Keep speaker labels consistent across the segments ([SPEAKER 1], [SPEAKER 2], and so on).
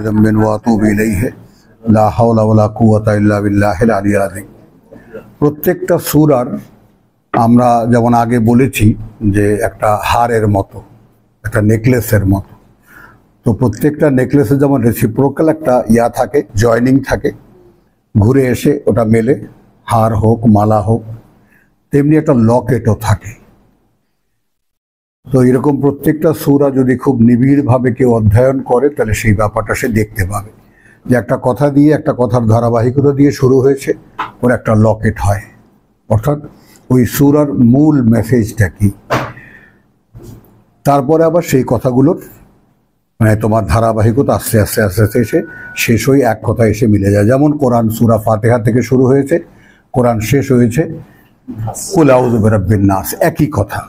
[SPEAKER 1] ذنب واتوب ইলাইহি লা হাওলা ওয়ালা কুওয়াতা ইল্লা বিল্লাহিল আলিয়্যিল আযীম। প্রত্যেকটা সূরার আমরা যেমন আগে বলেছি যে একটা হারের মতো, একটা নেকলেসের মতো। তো প্রত্যেকটা নেকলেসে যেমন রেসিপ্রোকাল একটা থাকে, জয়েনিং থাকে, ঘুরে এসে ওটা মেলে, হার হোক মালা হোক, তেমনি একটা লকেটও থাকে। তো এরকম প্রত্যেকটা সূরা যদি খুব নিবিড়ভাবে কেউ অধ্যয়ন করে তাহলে সেই ব্যাপারটা সে দেখতে পাবে যে একটা কথা দিয়ে, একটা কথার ধারাবাহিকতা দিয়ে শুরু হয়েছে, ওর একটা লকেট হয়, অর্থাৎ ওই সূরার মূল মেসেজটা কি। তারপরে আবার সেই কথাগুলোর মানে তোমার ধারাবাহিকতা আস্তে আস্তে আস্তে আস্তে এসে শেষ হয়ে এক কথা এসে মিলে যায়। যেমন কোরআন সূরা ফাতিহা থেকে শুরু হয়েছে, কোরআন শেষ হয়েছে কুল আউযু বিরাব্বিন নাস, একই কথা,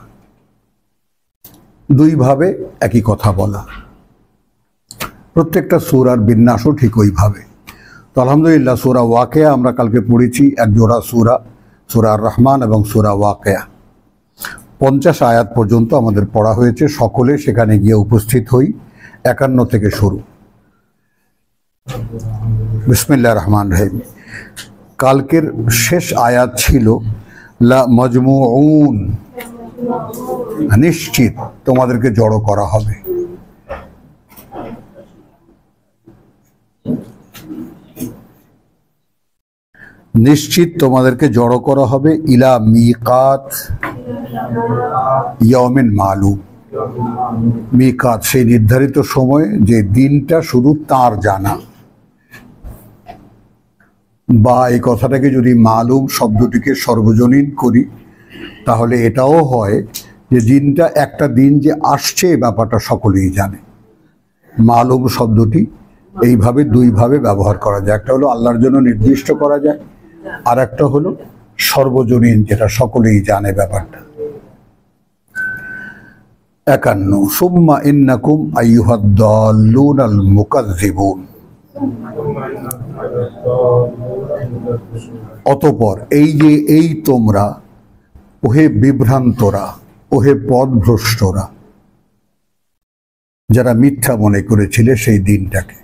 [SPEAKER 1] দুইভাবে একই কথা বলা। প্রত্যেকটা সূরার বিন্যাসও ঠিক ওইভাবে। তো আলহামদুলিল্লাহ সূরা ওয়াকিয়া আমরা কালকে পড়েছি, এক জোড়া সূরা, সূরা আর রহমান এবং সূরা ওয়াকিয়া। 50 আয়াত পর্যন্ত আমাদের পড়া হয়েছে, সকলে সেখানে গিয়ে উপস্থিত হই। 51 থেকে শুরু। বিসমিল্লাহির রহমানির রহিম। কালকের শেষ আয়াত ছিল লা মাজমুউন, নিশ্চিত তোমাদেরকে জড়ো করা হবে। নিশ্চিত তোমাদেরকে জড়ো করা হবে ইলা মিকাত ইয়াউমিন মালুম। মিকাত সেই নির্ধারিত সময়, যে দিনটা শুধু তার জানা। বা এই কথাটাকে যদি মালুম শব্দটিকে সর্বজনীন করি তাহলে এটাও হয় যে দিনটা, একটা দিন যে আসছে এই ব্যাপারটা সকলেই জানে। মালুম শব্দটি এইভাবে দুইভাবে ব্যবহার করা যায়, একটা হলো আল্লাহর জন্য নির্দিষ্ট করা যায়, আর একটা হলো সর্বজনীন, যেটা সকলেই জানে ব্যাপারটা। 51 সুম্মা ইন্নাকুম আইয়ুহাদ দাল্লুনাল মুকাজ্জিবুন। অতঃপর এই তোমরা, ওহে বিভ্রান্তরা, ওহে পথভ্রষ্টরা, যারা মিথ্যা মনে করেছিলে সেই দিনটাকে।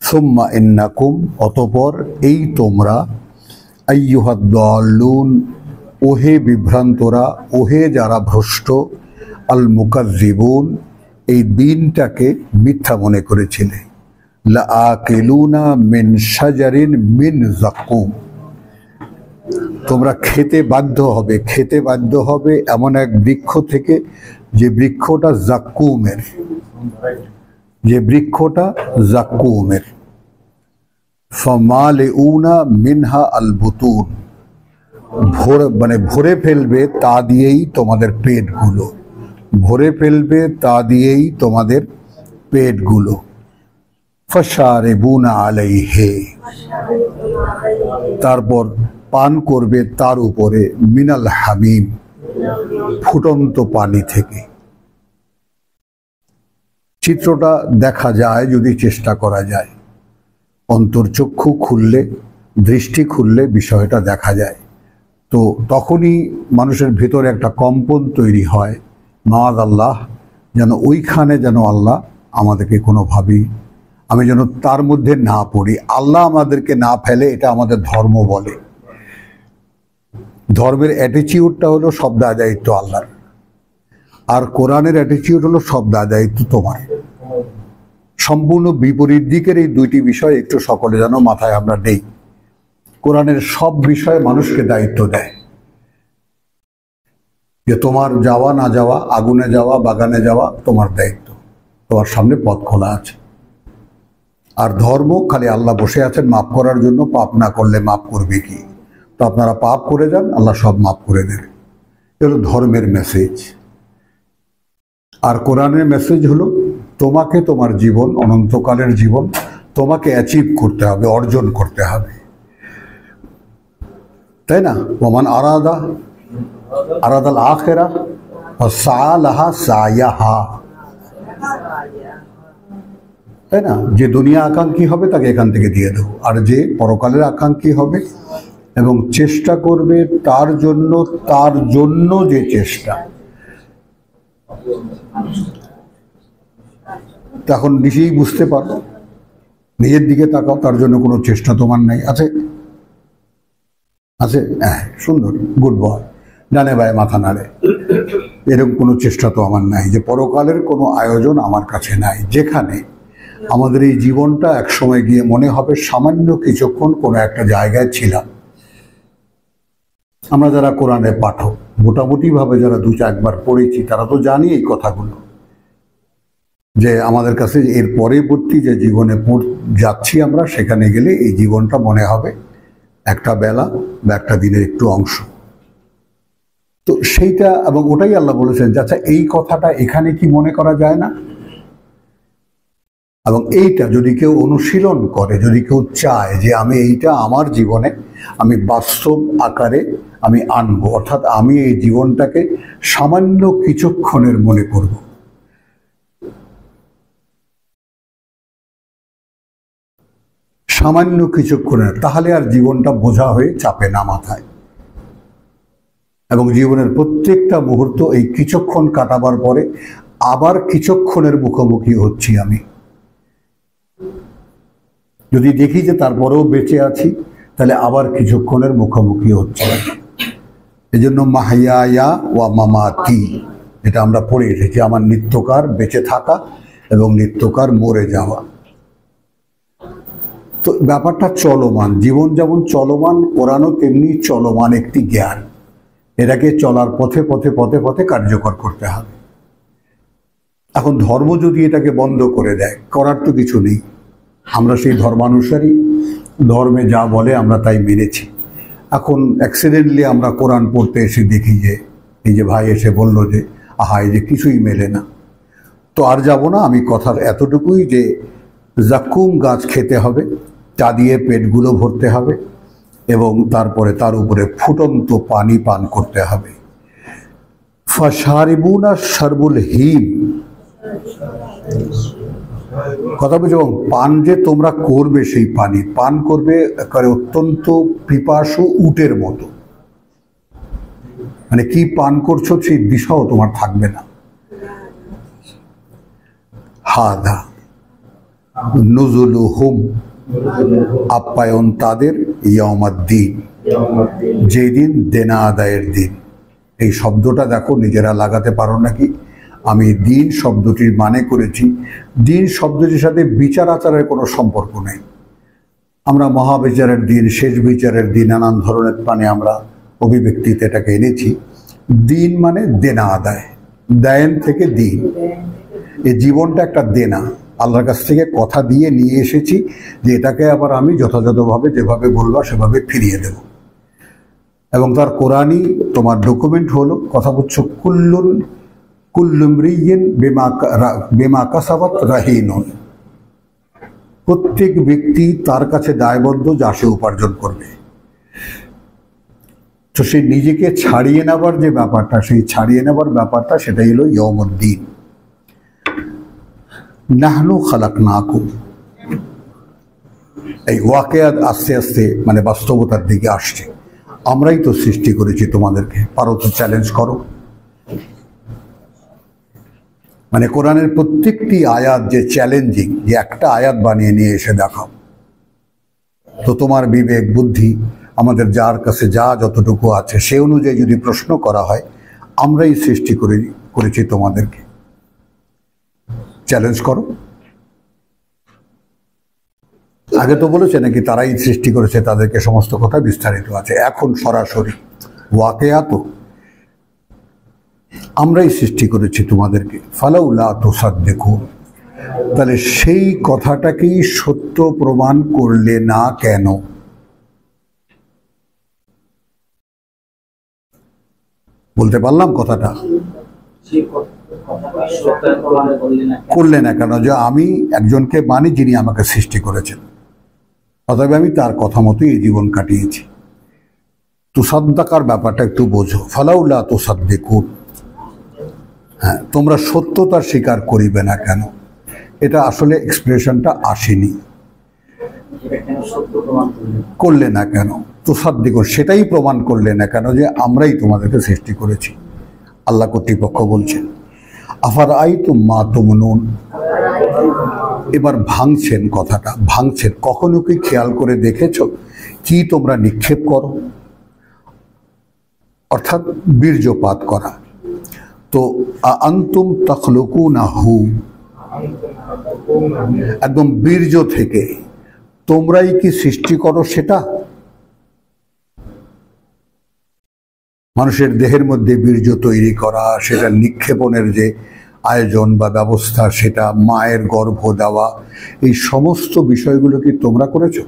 [SPEAKER 1] সুম্মা ইন্নাকুম, অতঃপর এই তোমরা, আইয়ুহাদ দাল্লুন, ওহে বিভ্রান্তরা, ওহে যারা ভ্রষ্ট, আল মুকাজ্জিবুন, এই দিনটাকে মিথ্যা মনে করেছিলে। লাআকিলুনা মিন শাজারিন মিন যাক্কুম, তোমরা খেতে বাধ্য হবে এমন এক বৃক্ষ থেকে, যে বৃক্ষটা জাক্কুমের। ফামালিউনা মিনহা আল বুতুন, ভরে ফেলবে তা দিয়েই তোমাদের পেটগুলো, ভরে ফেলবে তা দিয়েই তোমাদের পেটগুলো। ফাশারিবুনা আলাইহি, তারপর পান করবে তার উপরে, মিনাল হামিম, ফুটন্ত পানি থেকে। চিত্রটা দেখা যায় যদি চেষ্টা করা যায়, অন্তর্চক্ষু খুললে, দৃষ্টি খুললে বিষয়টা দেখা যায়। তো তখনই মানুষের ভেতরে একটা কম্পন তৈরি হয়, মাআযাল্লাহ, যেন ওইখানে যেন আল্লাহ আমাদেরকে কোনোভাবেই, আমি যেন তার মধ্যে না পড়ি, আল্লাহ আমাদেরকে না ফেলে, এটা আমাদের ধর্ম বলে। ধর্মের অ্যাটিটিউডটা হলো সব দায়িত্ব আল্লাহর, আর কোরআনের অ্যাটিটিউড হলো সব দায়িত্ব তোমার। সম্পূর্ণ বিপরীত দিকের এই দুইটি বিষয় একটু সকলে যেন মাথায় আমরা নেই। কোরআনের সব বিষয়ে মানুষকে দায়িত্ব দেয়, যে তোমার যাওয়া না যাওয়া, আগুনে যাওয়া বাগানে যাওয়া তোমার দায়িত্ব, তোমার সামনে পথ খোলা আছে। আর ধর্ম খালি আল্লাহ বসে আছেন মাফ করার জন্য, পাপ না করলে মাফ করবে কি, তো আপনারা পাপ করে যান, আল্লাহ সব মাফ করে দেবে। এগুলো ধর্মের মেসেজ। আর কোরআনের মেসেজ হলো তোমাকে, তোমার জীবন, অনন্তকালের জীবন তোমাকে অ্যাচিভ করতে হবে, অর্জন করতে হবে, তাই না? ওমান আরাদাল আখিরাহ ওয়া সাআ লাহা সায়াহা, তাই না? যে দুনিয়া আকাঙ্ক্ষী হবে তাকে এখান থেকে দিয়ে দেবো, আর যে পরকালের আকাঙ্ক্ষী হবে এবং চেষ্টা করবে তার জন্য যে চেষ্টা, তখন নিজেই বুঝতে পারো, নিজের দিকে তাকাও, তার জন্য কোনো চেষ্টা তোমার নাই। আছে আছে, হ্যাঁ, সুন্দর, গুড বয়, ডানে বায়ে মাথা নাড়ে। এরকম কোনো চেষ্টা তো আমার নাই, যে পরকালের কোনো আয়োজন আমার কাছে নাই, যেখানে আমাদের এই জীবনটা একসময় গিয়ে মনে হবে সামান্য কিছুক্ষণ কোনো একটা জায়গায় ছিলাম। আমরা যারা কোরআনের পাঠক, মোটামুটিভাবে যারা দু চারবার পড়েছি, তারা তো জানি এই কথাগুলো, যে আমাদের কাছে এর পরবর্তী যে জীবনে যাচ্ছি আমরা, সেখানে গেলে এই জীবনটা মনে হবে একটা বেলা বা একটা দিনের একটু অংশ। তো সেইটা, এবং ওটাই আল্লাহ বলেছেন যে আচ্ছা এই কথাটা এখানে কি মনে করা যায় না? এবং এইটা যদি কেউ অনুশীলন করে, যদি কেউ চায় যে আমি এইটা আমার জীবনে আমি বাস্তব আকারে আমি আনবো, অর্থাৎ আমি এই জীবনটাকে সামান্য কিছুক্ষণের মনে করব, সামান্য কিছুক্ষণের, তাহলে আর জীবনটা বোঝা হয়ে চাপে না মাথায়। এবং জীবনের প্রত্যেকটা মুহূর্ত এই কিছুক্ষণ কাটাবার পরে আবার কিছুক্ষণের মুখোমুখি হচ্ছি আমি। যদি দেখি যে তারপরেও বেঁচে আছি, তাহলে আবার কিছুক্ষণের মুখোমুখি হচ্ছে। এই জন্য মাহিয়া ওয়া মামাতি, এটা আমরা পড়ে এসেছি, আমার নিত্যকার বেঁচে থাকা এবং নিত্যকার মরে যাওয়া। তো ব্যাপারটা চলমান, জীবন যেমন চলমান, কোরআনও তেমনি চলমান একটি জ্ঞান। এটাকে চলার পথে পথে পথে পথে কার্যকর করতে হবে। এখন ধর্ম যদি এটাকে বন্ধ করে দেয়, করার তো কিছু নেই, আমরা সেই ধর্মানুসারী, ধর্মে যা বলে আমরা তাই মেনেছি। এখন অ্যাক্সিডেন্টলি আমরা কোরআন পড়তে এসে দেখি যে এই যে ভাই এসে বলল যে আহা এই যে কিছুই মেলে না, তো আর যাব না। আমি কথার এতটুকুই যে জাক্কুম গাছ খেতে হবে, চা দিয়ে পেটগুলো ভরতে হবে, এবং তারপরে তার উপরে ফুটন্ত পানি পান করতে হবে। ফাশারিবুনা শারবুল হিম, কথা বুঝে, এবং পান যে তোমরা করবে, সেই পানি পান করবে একেবারে অত্যন্ত পিপাসু উটের মতো, মানে কি পান করছো সেই দিশাও তোমার থাকবে না। হাদা নুজুলুহুম, আপ্যায়ন তাদের, ইয়াউমাদ্দিন, যেদিন দেনা আদায়ের দিন। এই শব্দটা দেখো, নিজেরা লাগাতে পারো নাকি? আমি দিন শব্দটির মানে করেছি, দিন শব্দটির সাথে বিচার আচারের কোনো সম্পর্ক নেই। আমরা মহাবিচারের দিন, শেষ বিচারের দিন, নানান ধরনের মানে আমরা অভিব্যক্তিতে এটাকে এনেছি। দিন মানে দেনা আদায়, দায়ন থেকে দিন। এই জীবনটা একটা দেনা, আল্লাহর কাছ থেকে কথা দিয়ে নিয়ে এসেছি যে এটাকে আবার আমি যথাযথভাবে যেভাবে বলবা সেভাবে ফিরিয়ে দেব। এবং তার কোরআনই তোমার ডকুমেন্ট হলো, কথা বলছো, কুল্লুমরিয়িন বিমা কাসাবাত রাহিনুন, প্রত্যেক ব্যক্তি তার কাছে দায়বদ্ধ যা সে উপার্জন করবে। তো সেই নিজেকে ছাড়িয়ে নেবার যে ব্যাপারটা, সেই ছাড়িয়ে নেবার ব্যাপারটা, সেটাই হলো ইয়াউমুদ্দিন। নাহনু খালাকনাকুম, এই ওয়াকিয়াত আস্তে আস্তে মানে বাস্তবতার দিকে আসছে। আমরাই তো সৃষ্টি করেছি তোমাদেরকে, পারো তো চ্যালেঞ্জ করো। মানে কোরআনের প্রত্যেকটি আয়াত যে চ্যালেঞ্জিং, যে একটা আয়াত বানিয়ে নিয়ে এসে দেখাও। তো তোমার বিবেক বুদ্ধি, আমাদের যার কাছে যা যতটুকু আছে সে অনুযায়ী যদি প্রশ্ন করা হয়, আমরাই সৃষ্টি করেছি তোমাদেরকে, চ্যালেঞ্জ করো। আগে তো বলেছে নাকি তারাই সৃষ্টি করেছে, তাদেরকে সমস্ত কথা বিস্তারিত আছে। এখন সরাসরি ওয়াকিয়াত আমরাই সৃষ্টি করেছি তোমাদেরকে। ফালাউলা তুসাদ্দিকুন, তাহলে সেই কথাটাকেই সত্য প্রমাণ করলে না কেন? বলতে পারলাম কথাটা? করলে না কেন? যে আমি একজনকে মানি যিনি আমাকে সৃষ্টি করেছেন, অতএব আমি তার কথা মতোই এই জীবন কাটিয়েছি। তুসাদ্দাকার ব্যাপারটা একটু বোঝো। ফালাউলা তুসাদ্দিকুন, হ্যাঁ, তোমরা সত্যতার স্বীকার করিবে না কেন? এটা আসলে এক্সপ্রেশনটা আসেনি। করলে না কেন? তুসাদ্দিকুন, সেটাই প্রমাণ করলে না কেন যে আমরাই তোমাদেরকে সৃষ্টি করেছি। আল্লাহ কর্তৃপক্ষ বলছেন, আফারাআইতুম মা তুমনুন, এবার ভাঙছেন, কথাটা ভাঙছেন, কখনো কি খেয়াল করে দেখেছো কি তোমরা নিক্ষেপ করো? অর্থাৎ বীর্যপাত করা। তো আনতুম তাখলুকুনাহু, একদম বীর্য থেকে তোমরাই কি সৃষ্টি করো সেটা? মানুষের দেহের মধ্যে বীর্য তৈরি করা, সেটা নিক্ষেপণের যে আয়োজন বা ব্যবস্থা, সেটা মায়ের গর্ভ দেওয়া, এই সমস্ত বিষয়গুলো কি তোমরা করেছো?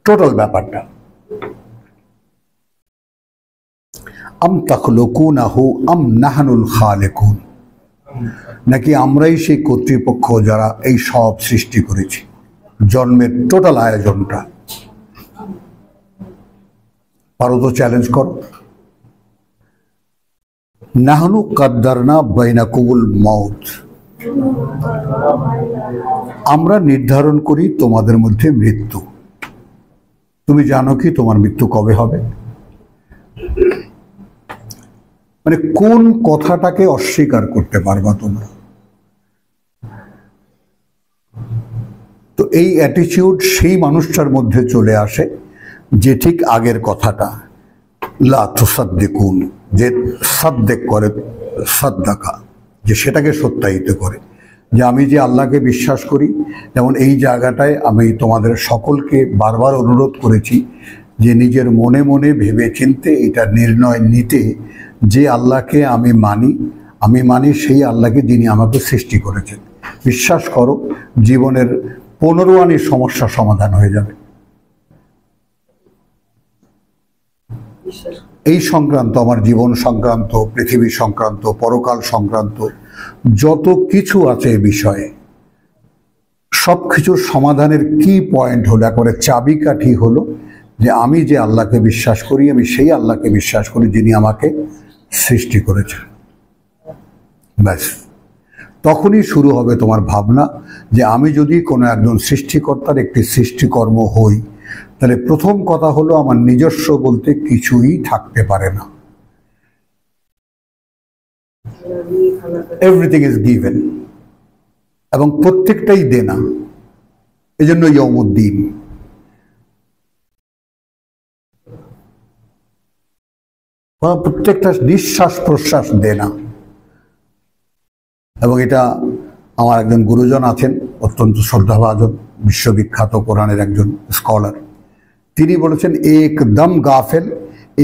[SPEAKER 1] টোটাল ব্যাপারটা। আম তাখলুকুনাহু আম নাহনুল খালিকুন, নাকি আমরাই সেই কর্তৃপক্ষ যারা এই সব সৃষ্টি করেছি? জন্মের টোটাল আয়োজনটা পারো তো চ্যালেঞ্জ করো। নাহনু কাদ্দারনা বাইনাকুমুল মাউত, আমরা নির্ধারণ করি তোমাদের মধ্যে মৃত্যু। তুমি জানো কি তোমার মৃত্যু কবে হবে? মানে কোন কথাটাকে অস্বীকার করতে পারবা তোমরা? তো এই অ্যাটিটিউড সেই মানুষটার মধ্যে চলে আসে যে ঠিক আগের কথাটা, লা তুসাদ্দিকুন, যে সাদ্দেক করে, সাদ্দাকা, যে সেটাকে সত্যায়িত করে, যে আমি যে আল্লাহকে বিশ্বাস করি। যেমন এই জায়গাটায় আমি তোমাদের সকলকে বারবার অনুরোধ করেছি যে নিজের মনে মনে ভেবে চিনতে এটা নির্ণয় নিতে, যে আল্লাহকে আমি মানি সেই আল্লাহকে যিনি আমাকে সৃষ্টি করেছেন। বিশ্বাস করো, জীবনের 15 আনির সমস্যা সমাধান হয়ে যাবে। এই সংক্রান্ত, আমার জীবন সংক্রান্ত, পৃথিবী সংক্রান্ত, পরকাল সংক্রান্ত যত কিছু আছে এ বিষয়ে, সব কিছুর সমাধানের কি পয়েন্ট হলো, একবারে চাবিকাঠি হলো যে আমি যে আল্লাহকে বিশ্বাস করি, আমি সেই আল্লাহকে বিশ্বাস করি যিনি আমাকে সৃষ্টি করেছেন। ব্যাস, তখনই শুরু হবে তোমার ভাবনা যে আমি যদি কোনো একজন সৃষ্টিকর্তার একটি সৃষ্টিকর্ম হই, তাহলে প্রথম কথা হলো আমার নিজস্ব বলতে কিছুই থাকতে পারে না। এভরিথিং ইজ গিভেন, এবং প্রত্যেকটাই দেনা। এজন্য ইয়াউমুদ্দিন। প্রত্যেকটা নিঃশ্বাস প্রশ্বাস দেনা। এবং এটা আমার একজন গুরুজন আছেন, অত্যন্ত শ্রদ্ধাভাজন, বিশ্ববিখ্যাত কোরআনের একজন স্কলার, তিনি বলেছেন একদম গাফেল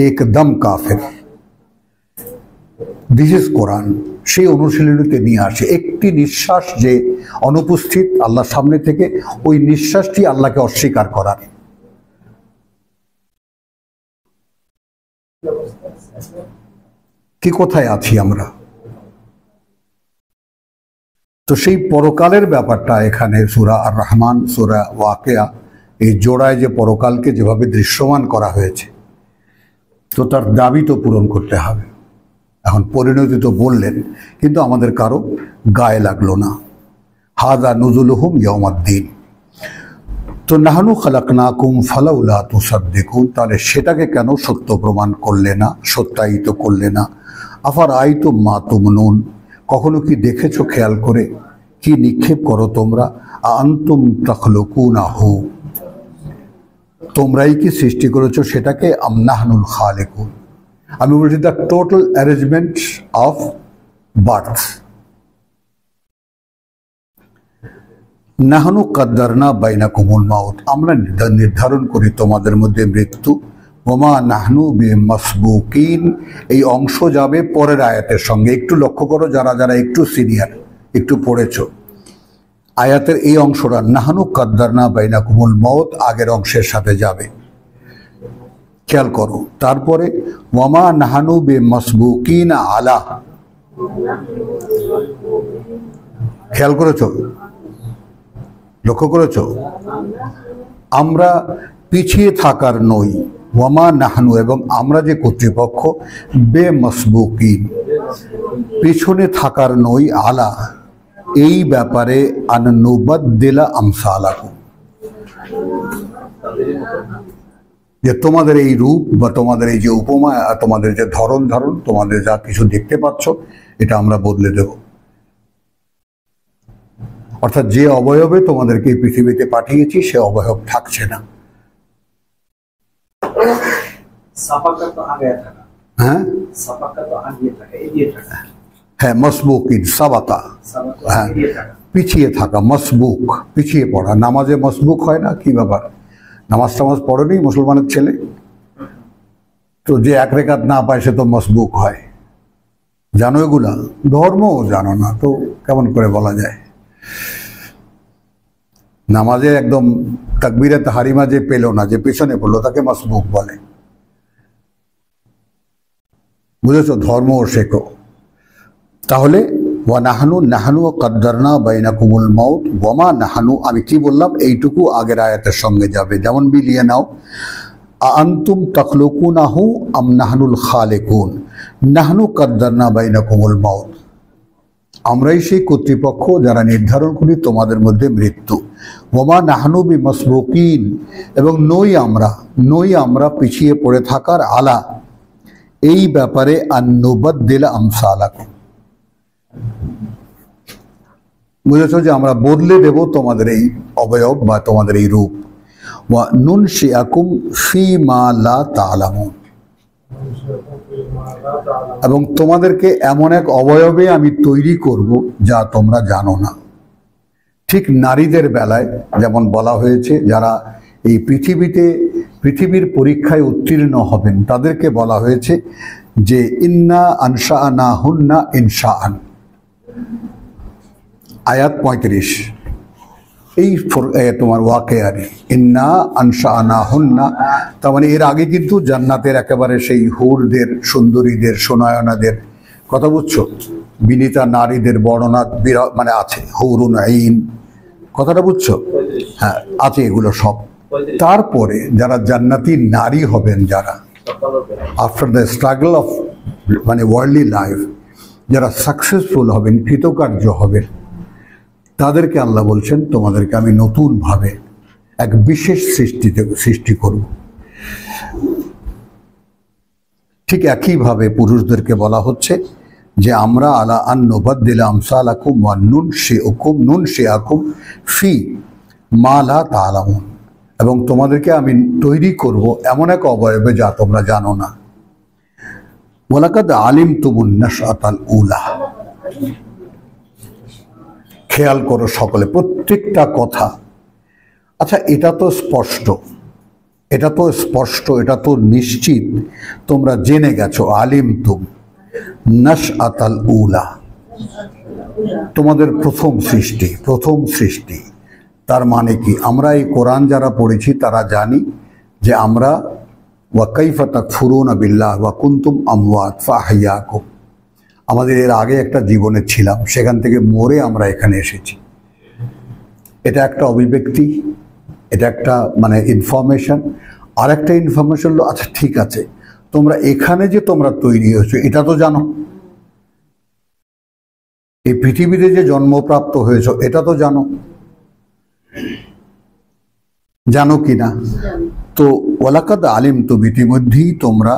[SPEAKER 1] একদম কাফের। দিস ইজ কোরআন। সেই অনুশীলনীতে নিয়ে আসে একটি নিঃশ্বাস যে অনুপস্থিত আল্লাহর সামনে থেকে, ওই নিঃশ্বাসটি আল্লাহকে অস্বীকার করার। কি কোথায় আছি আমরা? তো সেই পরকালের ব্যাপারটা এখানে সূরা আর রহমান, সূরা ওয়াকিয়া, এই জোড়ায় যে পরকালকে যেভাবে দৃশ্যমান করা হয়েছে, তো তার দাবি তো পূরণ করতে হবে। এখন পরিণতি তো বললেন, কিন্তু আমাদের কারো গায়ে লাগলো না। হাযা নুজুলুহুম ইয়াউমাদ্দিন। তো নাহনু খালাকনাকুম ফালাউলা তুসাদ্দিকুন, তাহলে সেটাকে কেন সত্য প্রমাণ করলে না, সত্যায়িত করলে না? আফারাআইতুম মা তুমনুন, কখনো কি দেখেছো খেয়াল করে কি নিক্ষেপ করো তোমরা? আনতুম তাখলুকুনাহু, তোমরাই কি সৃষ্টি করেছো সেটাকে? আম নাহনুল খালিকুন, আমি বলছি the total arrangement of birth. নাহনু কাদ্দারনা বাইনাকুমুল মাউত, আমরা নির্ধারণ করি তোমাদের মধ্যে মৃত্যু। ওমা নাহনু বিমাসবুকিন, এই অংশ যাবে পরের আয়াতের সঙ্গে। একটু লক্ষ্য করো, যারা যারা একটু সিনিয়র, একটু পড়েছো, আয়াতের এই অংশটা নাহনু কাদ্দারনা বাইনাকুমুল মাউত আগের অংশের সাথে যাবে, খেয়াল করো। তারপরে ওয়ামা নাহানু বিমাসবুকিন আলা, খেয়াল করেছো, লক্ষ্য করেছো? আমরা পিছিয়ে থাকার নই। ওয়ামা নাহানু, এবং আমরা যে কর্তৃপক্ষ, বেমাসবুকিন, পিছনে থাকার নই, আলা, এই ব্যাপারে আন নুবাদ্দিলা আমসালাকুম, যে তোমাদের এই রূপ বা তোমাদের এই যে উপমা, তোমাদের যে ধরন, তোমাদের যা কিছু দেখতে পাচ্ছ, এটা আমরা বদলে দেব। অর্থাৎ যে অবয়বে তোমাদেরকে এই পৃথিবীতে পাঠিয়েছি সে অবয়ব থাকছে না। হ্যাঁ হ্যাঁ, মসবুকিন সাবাকা, হ্যাঁ পিছিয়ে থাকা, মসবুক পিছিয়ে পড়া। নামাজে মসবুক হয় না, কি ব্যাপার? নামাজ টামাজ পড়েনি মুসলমানের ছেলে? তো যে এক রেখাত না পায় সে তো মসবুক হয়। জানো এগুলা? ধর্মও জানো না তো কেমন করে বলা যায়? নামাজে একদম তাকবীরে তাহরিমা যে পেল না, যে পেছনে পড়লো, তাকে মসবুক বলে। বুঝেছো? ধর্মও শেখো। তাহলে ওয়া নাহানু নাহানু কদ্দারনা বাইনাকুমুল মাউত ওয়ামা নাহানু, আমি কি বললাম এইটুকু আগের আয়াতের সঙ্গে যাবে। যেমন বিলিয়ে নাও, আনতুম তাখলুকুনাহু আম নাহনুল খালিকুন, নাহনু কদ্দারনা বাইনাকুমুল মাউত, আমরাই সেই কর্তৃপক্ষ যারা নির্ধারণ করি তোমাদের মধ্যে মৃত্যু। ওয়ামা নাহনু বিমাসবুকিন, এবং নই আমরা পিছিয়ে পড়ে থাকার আলা এই ব্যাপারে আন্নুবাদ্দিল আমসালাকুম। বুঝেছো যে আমরা বদলে দেব তোমাদের এই অবয়ব বা তোমাদের এই রূপ। ওয়া নুনশিআকুম ফীমা লা তা'লামুন, এবং তোমাদেরকে এমন এক অবয়বে আমি তৈরি করব যা তোমরা জানো না। ঠিক নারীদের বেলায় যেমন বলা হয়েছে, যারা এই পৃথিবীর পরীক্ষায় উত্তীর্ণ হবেন তাদেরকে বলা হয়েছে যে ইন্না আনশাআনাহুন্না ইনশাআন, আয়াত 35। এই তোমার ওয়াকিয়ারে ইন্না আনশাআনাহুন্না, তার মানে এর আগে কিন্তু জান্নাতের একেবারে সেই হুরদের, সুন্দরীদের, সোনায়নাদের কথা বুঝছো, বিনীতা নারীদের বর্ণনা মানে আছে, হুরুন আইন, কথাটা বুঝছো? হ্যাঁ আছে এগুলো সব। তারপরে যারা জান্নাতি নারী হবেন, যারা আফটার দ্য স্ট্রাগল অফ মানে ওয়ার্ল্ডলি লাইফ যারা সাকসেসফুল হবেন, কৃতকার্য হবেন, তাদেরকে আল্লাহ বলছেন তোমাদেরকে আমি নতুনভাবে এক বিশেষ সৃষ্টি করব। ঠিক একইভাবে পুরুষদেরকে বলা হচ্ছে যে আমরা আলা আন্নুবাদ্দিল আমসালাকুম ওয়া নুনশিআকুম ফি মা লা তা'লামুন, এবং তোমাদেরকে আমি তৈরি করব এমন এক অবয়বে যা তোমরা জানো না। ওয়ালাকাদ আলিমতুমুন নাশআতাল উলা, খেয়াল করো সকলে প্রত্যেকটা কথা। আচ্ছা এটা তো স্পষ্ট, এটা তো নিশ্চিত তোমরা জেনে গেছো। আলিমতুম নাশআতাল উলা, তোমাদের প্রথম সৃষ্টি। তার মানে কি? আমরা এই কোরআন যারা পড়েছি তারা জানি যে আমরা ওয়া কাইফা তাকফুরুনা বিল্লাহ ওয়া কুনতুম আমওয়াত ফাআহইয়াকুম, আমাদের এর আগে একটা জীবনে ছিলাম, সেখান থেকে মরে আমরা এখানে এসেছি। এটা একটা অভিব্যক্তি, এটা একটা মানে ইনফরমেশন। আর একটা ইনফরমেশন হলো, আচ্ছা ঠিক আছে, তোমরা এখানে যে তোমরা তৈরি হয়েছো এটা তো জানো, এই পৃথিবীতে যে জন্মপ্রাপ্ত হয়েছো এটা তো জানো কি না? তো ওয়ালাকাদ আলিমতুম, ইতিমধ্যেই তোমরা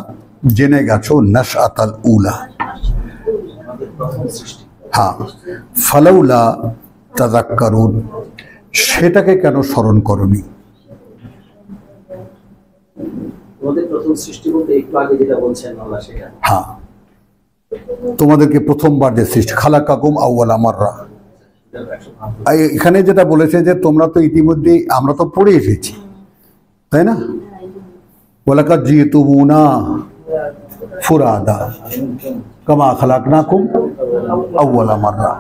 [SPEAKER 1] জেনে গেছো নাশআতাল উলা। হ্যাঁ, ফালাউলা তাযাক্কারুন, সেটাকে কেন স্মরণ করনি? হ্যাঁ, তোমাদেরকে প্রথমবার যে সৃষ্টি, খালাকাকুম আউয়ালা মাররা, এখানে যেটা বলেছে যে তোমরা তো ইতিমধ্যে, আমরা তো পড়ে এসেছি, তাই না? ওয়ালাকাদ জিতুমুনা ফুরাদা কামা খালাকনাকুম আউয়ালা মাররা।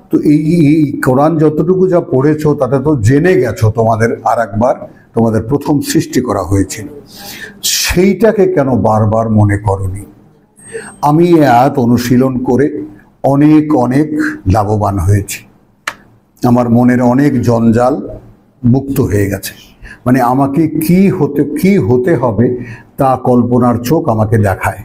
[SPEAKER 1] তো এই কোরআন যতটুকু যা পড়েছো তাতে তো জেনে গেছো তোমাদের আর একবার তোমাদের প্রথম সৃষ্টি করা হয়েছিল, সেইটাকে কেন বারবার মনে করনি? আমি এই আয়াত অনুশীলন করে অনেক লাভবান হয়েছি। আমার মনের অনেক জঞ্জাল মুক্ত হয়ে গেছে। মানে আমাকে কি হতে হবে তা কল্পনার চোখ আমাকে দেখায়,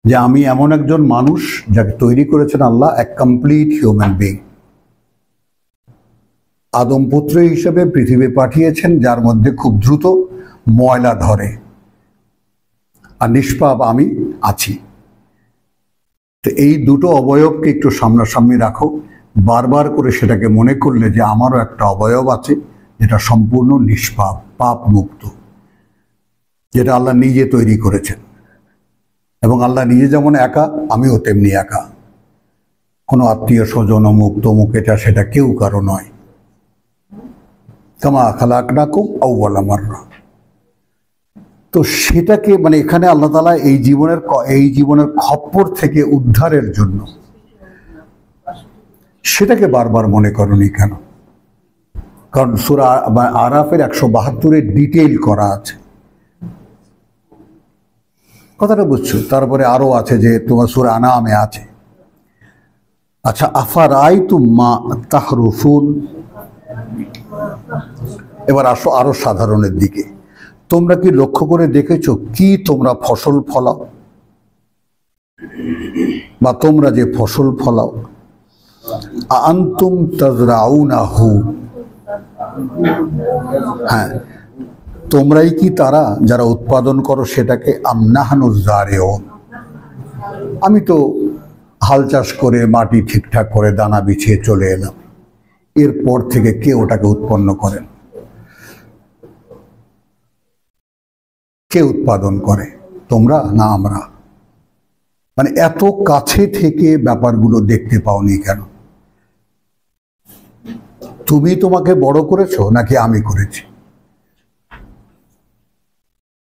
[SPEAKER 1] যে আমি এমন একজন মানুষ যাকে তৈরি করেছেন আল্লাহ, এক কমপ্লিট হিউম্যান বিং। আদম পুত্র হিসেবে পৃথিবী পাঠিয়েছেন, যার মধ্যে খুব দ্রুত ময়লা ধরে, আর নিষ্পাপ আমি আছি। তো এই দুটো অবয়বকে একটু সামনাসামনি রাখো, বারবার করে সেটাকে মনে করলে যে আমারও একটা অবয়ব আছে যেটা সম্পূর্ণ নিষ্পাপ, পাপ মুক্ত, যেটা আল্লাহ নিজে তৈরি করেছেন। এবং আল্লাহ নিজে যেমন একা, আমিও তেমনি একা। কোনো আত্মীয় স্বজন অমুক তমুক এটা সেটা কেউ কারো নয়। কামা খালাকনাকুম আউওয়ালা মাররা। তো সেটাকে মানে এখানে আল্লাহ তাআলা এই জীবনের খপ্পর থেকে উদ্ধারের জন্য সেটাকে বারবার মনে করনি কেন? কারণ সূরা আরাফের 172 ডিটেইল করা আছে, কথাটা বুঝছো? তারপরে আরো আছে যে তোমার সূরা আনামে আছে। আচ্ছা, আফারাইতুম মা তাহরুসুন। এবার আসো আরো সাধারণের দিকে। তোমরা কি লক্ষ্য করে দেখেছো কি তোমরা ফসল ফলাও, বা তোমরা যে ফসল ফলাও? আনতুম তাজরাউনাহু, হ্যাঁ তোমরাই কি তারা যারা উৎপাদন করো সেটাকে? আম নাহনুজ জারিউন, আমি তো হাল চাষ করে মাটি ঠিকঠাক করে দানা বিছিয়ে চলে এলাম, এরপর থেকে কে ওটাকে উৎপন্ন করেন? কে উৎপাদন করে? তোমরা না আমরা? মানে এত কাছে থেকে ব্যাপারগুলো দেখতে পাওনি কেন? তুমি তোমাকে বড় করেছো নাকি আমি করেছি?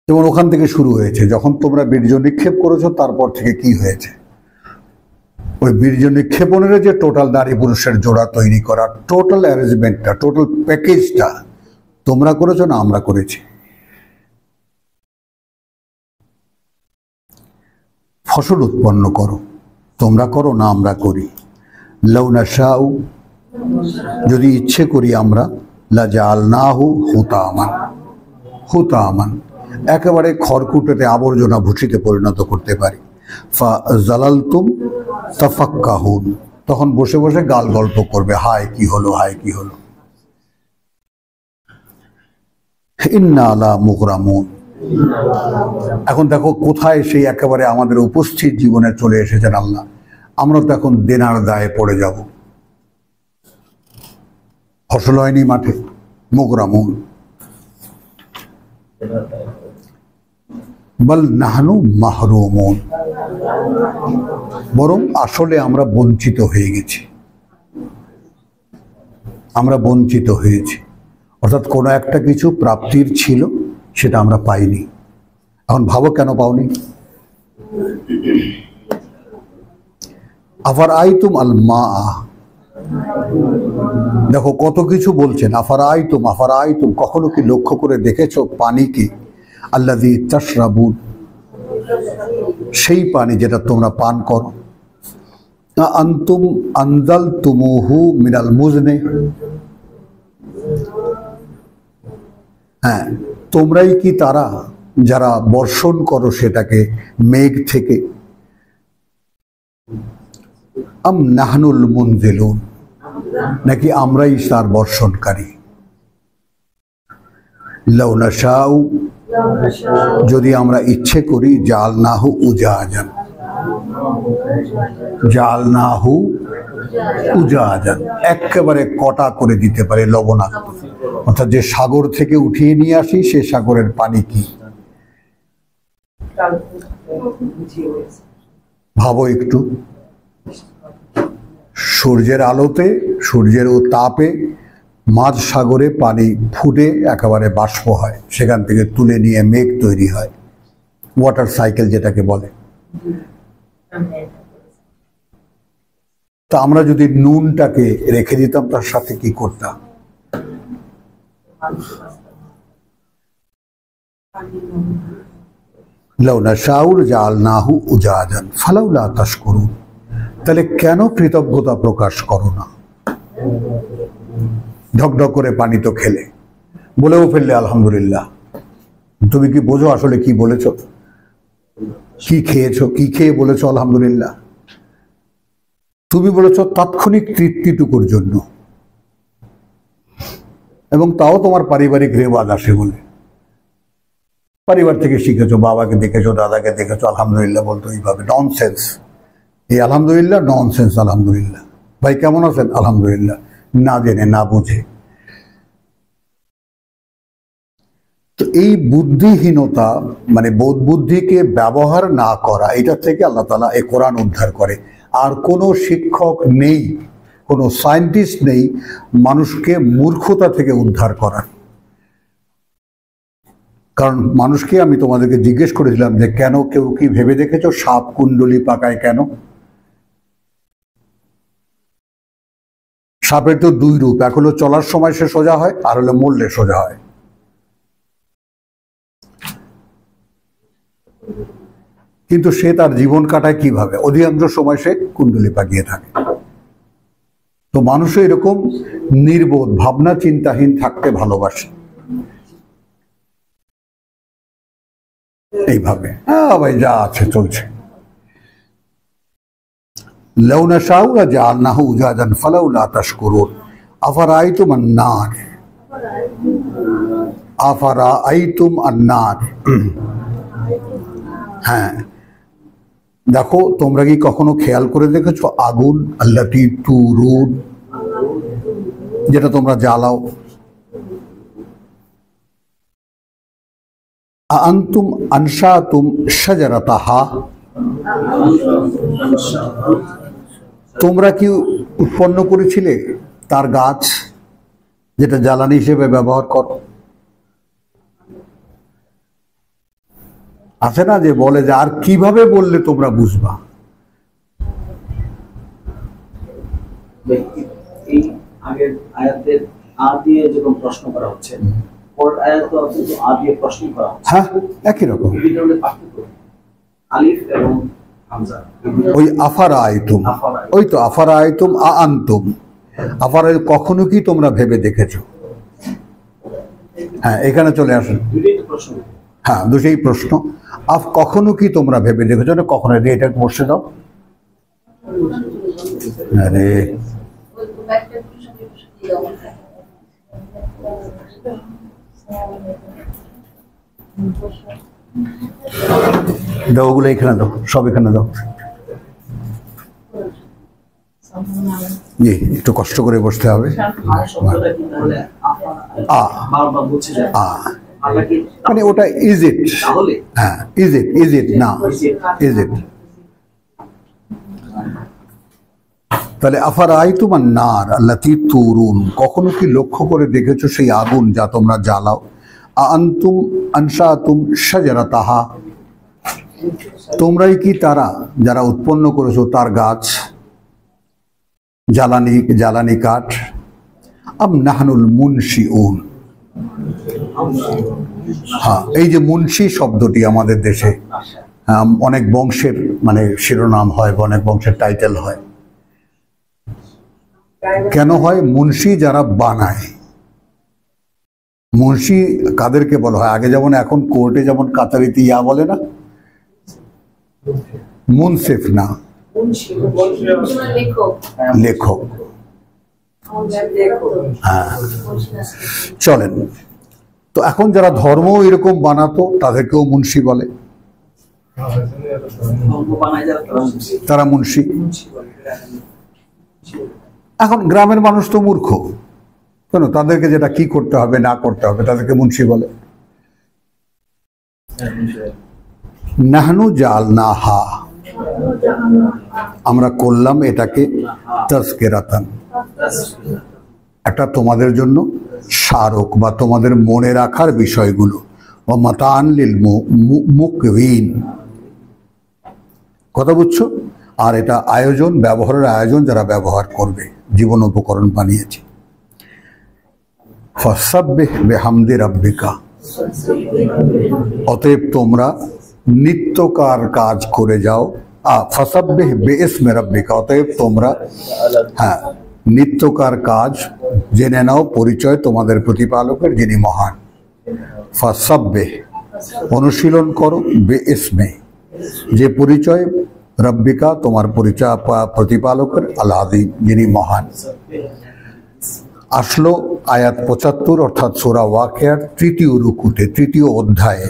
[SPEAKER 1] যেমন ওখান থেকে শুরু হয়েছে, যখন তোমরা বীর্য নিক্ষেপ করেছো তারপর থেকে কি হয়েছে? ওই বীর্য নিক্ষেপণের যে টোটাল নারী পুরুষের জোড়া তৈরি করা, টোটাল অ্যারেঞ্জমেন্টটা, টোটাল প্যাকেজটা তোমরা করেছো না আমরা করেছি? ফসল উৎপন্ন করো, তোমরা করো না আমরা করি? লাউ নাশাউ, যদি ইচ্ছে করি আমরা, লাজাআলনাহু হুতামান, হুতামান একেবারে খড়কুটোতে আবর্জনা ভুসিতে পরিণত করতে পারি। ফাজালালতুম তাফাক্কাহুন, তখন বসে বসে গাল গল্প করবে, হায় কি হলো, হায় কি হলো। ইন্না আলা মুগরামুন। এখন দেখো কোথায় সেই একেবারে আমাদের উপস্থিত জীবনে চলে এসেছেন আল্লাহ। আমরা তো এখন দেনার দায়ে পড়ে যাব। ফসল হয়নি মাঠে, মুগরামুন। বল নাহনু মাহরুমুন, বরং আসলে আমরা বঞ্চিত হয়ে গেছি, আমরা বঞ্চিত হয়েছি। অর্থাৎ কোনো একটা কিছু প্রাপ্তির ছিল, সেটা আমরা পাইনি। এখন ভাবো কেন পাওনি? আফার আইতুম আল মা, দেখো কত কিছু বলছেন। আফার আইতুম, আফার আইতুম, কখনো কি লক্ষ্য করে দেখেছো পানিকে? আল্লাযী তাশরাবুন, সেই পানি যেটা তোমরা পান করো। আনতুম আনজালতুমুহু মিনাল মুজনে, হ্যাঁ তোমরাই কি তারা যারা বর্ষণ করো সেটাকে মেঘ থেকে? আম নাহনুল মুনজিলুন, নাকি আমরাই তার বর্ষণকারী? লাউ নাশাউ, যদি আমরা ইচ্ছে করি, জাআলনাহু উজাজান, জাআলনাহু উজাজান, একেবারে কটা করে দিতে পারে, লবণাক্ত। অর্থাৎ যে সাগর থেকে উঠিয়ে নিয়ে আসি সে সাগরের পানি কি? ভাবো একটু, সূর্যের আলোতে, সূর্যের ও তাপে মাঝ সাগরে পানি ফুটে একেবারে বাষ্প হয়, সেখান থেকে তুলে নিয়ে মেঘ তৈরি হয়, ওয়াটার সাইকেল যেটাকে বলে। তা আমরা যদি নুনটাকে রেখে দিতাম, তার সাথে কি করতাম? লাউ নাশাউ জাআলনাহু উজাজান ফালাউলা তাশকুরুন, তাহলে কেন কৃতজ্ঞতা প্রকাশ করো না? ঢকঢক করে পানি তো খেলে, বলেও ফেললে আলহামদুলিল্লাহ। তুমি কি বোঝো আসলে কি বলেছো? কি খেয়েছো, কি খেয়ে বলেছো আলহামদুলিল্লাহ? তুমি বলেছো তাৎক্ষণিক তৃপ্তিটুকুর জন্য, এবং তাও তোমার পারিবারিক রেওয়াজ আসে বলে। পরিবার থেকে শিখেছো, বাবাকে দেখেছো, দাদাকে দেখেছো, আলহামদুলিল্লাহ বলতো এইভাবে। ননসেন্স, এই আলহামদুলিল্লাহ ননসেন্স আলহামদুলিল্লাহ। ভাই কেমন আছেন? আলহামদুলিল্লাহ। না জেনে, না বুঝে। তো এই বুদ্ধিহীনতা, মানে বোধ বুদ্ধিকে ব্যবহার না করা, এটা থেকে আল্লাহ তাআলা এই কোরআন উদ্ধার করে। আর কোনো শিক্ষক নেই, কোনো সায়েন্টিস্ট নেই মানুষকে মূর্খতা থেকে উদ্ধার করার। কারণ মানুষকে, আমি তোমাদেরকে জিজ্ঞেস করেছিলাম যে কেন, কেউ কি ভেবে দেখেছো সাপ কুণ্ডলি পাকায় কেন? সাপের তো দুই রূপ, এক হলো চলার সময় সে সোজা হয়, আর হলো মরলে সোজা হয়। কিন্তু সে তার জীবন কাটায় কিভাবে? অধিকাংশ সময় সে কুণ্ডলি পাকিয়ে থাকে। তো মানুষও এরকম নির্বোধ, ভাবনা চিন্তাহীন থাকতে ভালোবাসে। এইভাবে ভাই যা আছে চলছে। লাউ নাশাউ লাজআলনাহু উজাজান ফালাউলা তাশকুরুন আফারাআইতুম আন-নার আফারাআইতুম আন-নার। হ্যাঁ, দেখো তোমরা কি কখনো খেয়াল করে দেখেছো আগুন, আল্লাতী তুরুন, যেটা তোমরা জ্বালাও, আনতুম আনশাতুম শাজারাতাহা, তোমরা কি উৎপন্ন করেছিলে তার গাছ, যেটা জ্বালানি হিসেবে ব্যবহার করো? আছে না যে বলে যে আর কিভাবে বললে তোমরা বুঝবা?
[SPEAKER 2] এই আগের আয়াতের আ দিয়ে যখন প্রশ্ন করা হচ্ছে, পরের আয়াতে অন্তত আ দিয়ে প্রশ্ন করা হচ্ছে।
[SPEAKER 1] হ্যাঁ, একই রকম।
[SPEAKER 2] আলিফ এবং হামজা,
[SPEAKER 1] ওই আফারা আইতুম, ওই তো আফারা আইতুম আ আনতুম, আফারা, কখনো কি তোমরা ভেবে দেখেছো? হ্যাঁ, এখানে চলে আসুন। হ্যাঁ, দুটোই প্রশ্ন। কখনো কি তোমরা ভেবে দেখেছো না? কখনো এটা বসে দাও। আরে দাও, ওগুলো এখানে দাও, সব এখানে দাও। জি, একটু কষ্ট করে বসতে হবে। মানে ওটা ইজ ইট, হ্যাঁ ইজ ইট না ইজ ইট। তাহলে আফারাআইতুম আন-নার আল্লাতী তুরুন, কখনো কি লক্ষ্য করে দেখেছো সেই আগুন যা তোমরা জ্বালাও? আনতুম আনশাতুম শাজারাতাহা, তোমরাই কি তারা যারা উৎপন্ন করেছো তার গাছ, জ্বালানি কাঠ? আম নাহনুল মুনশিউন, হ্যাঁ, এই যে মুন্সি শব্দটি আমাদের দেশে অনেক বংশের মানে শিরোনাম হয়, অনেক বংশের টাইটেল হয়। কেন হয়? মুন্সি যারা বানায়। মুন্সি কাদেরকে বলা হয়? আগে যেমন, এখন কোর্টে যেমন কাতারিতে ইয়া বলে না, মুনসিফ না, লেখক। হ্যাঁ, চলেন। তো এখন যারা ধর্ম এরকম বানাতো তাদেরকেও মুন্সি বলে, তারা মুন্সি। এখন গ্রামের মানুষ তো মূর্খ, কেন? তাদেরকে যেটা কি করতে হবে না করতে হবে তাদেরকে মুন্সি বলে। নাহনু জাআলনাহা, আমরা করলাম এটাকে তাযকিরাতান, একটা তোমাদের জন্য স্মারক বা তোমাদের মনে রাখার বিষয়গুলো, ওয়া মাতাআন লিল মুকউইন, কথা বুঝছো? আর এটা আয়োজন, ব্যবহারের আয়োজন যারা ব্যবহার করবে, জীবন উপকরণ বানিয়েছে। ফাসাব্বিহ বিহামদি রাব্বিকা, অতএব তোমরা নিত্যকার কাজ করে যাও। ফাসাব্বিহ বিইসমি রাব্বিকা, অতএব তোমরা, হ্যাঁ, নিত্যকার কাজ জেনে নাও পরিচয় তোমাদের প্রতিপালকের, যিনি মহান। ফাসাব্বিহ, অনুশীলন করো, বিইসমি, যে পরিচয়, রব্বিকা, তোমার পরিচয় প্রতিপালকের, আল আযীম, যিনি মহান। আসলো আয়াত 75, অর্থাৎ সূরা ওয়াকিয়ার তৃতীয় রুকুতে, তৃতীয় অধ্যায়ে।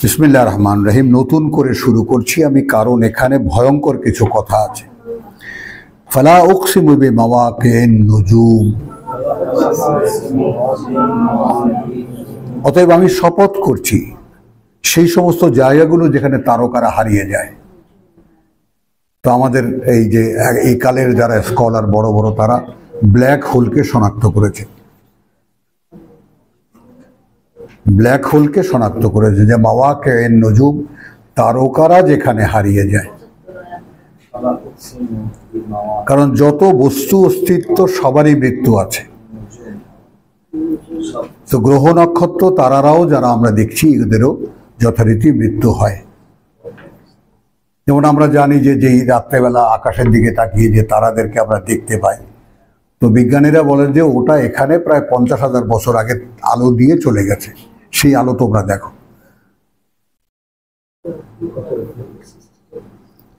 [SPEAKER 1] বিসমিল্লাহির রহমানির রহিম, নতুন করে শুরু করছি আমি, কারণ এখানে ভয়ঙ্কর কিছু কথা আছে। ফালা উকসিমু বিমাওয়াকিন নুজুম, অতএব আমি শপথ করছি সেই সমস্ত জায়গাগুলো যেখানে তারকারা হারিয়ে যায়। তো আমাদের এই যে এই কালের যারা স্কলার বড় বড়, তারা ব্ল্যাক হোলকে শনাক্ত করেছে, ব্ল্যাক হোলকে শনাক্ত করেছে যে মাওয়াকিন নুজুম, তারকারা যেখানে হারিয়ে যায়। কারণ যত বস্তু অস্তিত্ব সবারই মৃত্যু আছে। তো গ্রহ নক্ষত্র তারারাও যারা আমরা দেখছি এদেরও যথারীতি মৃত্যু হয়। যেমন আমরা জানি যে যেই রাত্রেবেলা আকাশের দিকে তাকিয়ে যে তারাদেরকে আমরা দেখতে পাই, তো বিজ্ঞানীরা বলেন যে ওটা এখানে প্রায় 50,000 বছর আগে আলো দিয়ে চলে গেছে, সেই আলো তোমরা দেখো।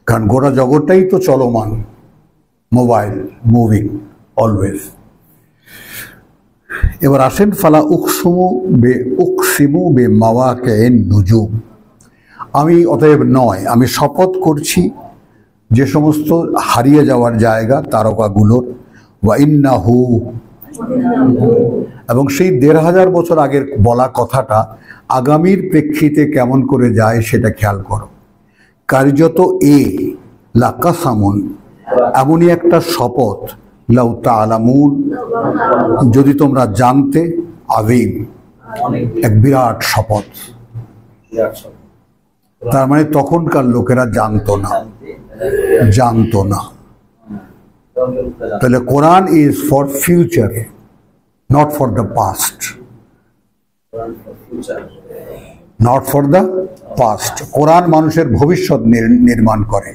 [SPEAKER 1] কারণ গোটা জগৎটাই তো চলমান, মোবাইল, মুভিং অলওয়েজ। এবার আসেন ফালা উকসিমু বিমাওয়াকিন নুজুম, আমি অতএব নয়, আমি শপথ করছি যে সমস্ত হারিয়ে যাওয়ার জায়গা তারকাগুলোর, ওয়া ইন্নাহু, এবং সেই 1,500 বছর আগের বলা কথাটা আগামীর প্রেক্ষিতে কেমন করে যায় সেটা খেয়াল করো। কার্যত লাকাসামুন, এমনই একটা শপথ, লাউ তাআলামুন, যদি তোমরা জানতে, আযীম, এক বিরাট শপথ। তার মানে তখনকার লোকেরা জানতো না। তাহলে Quran is for future, not for the past, not for the past. Quran মানুষের ভবিষ্যৎ নির্মাণ করে,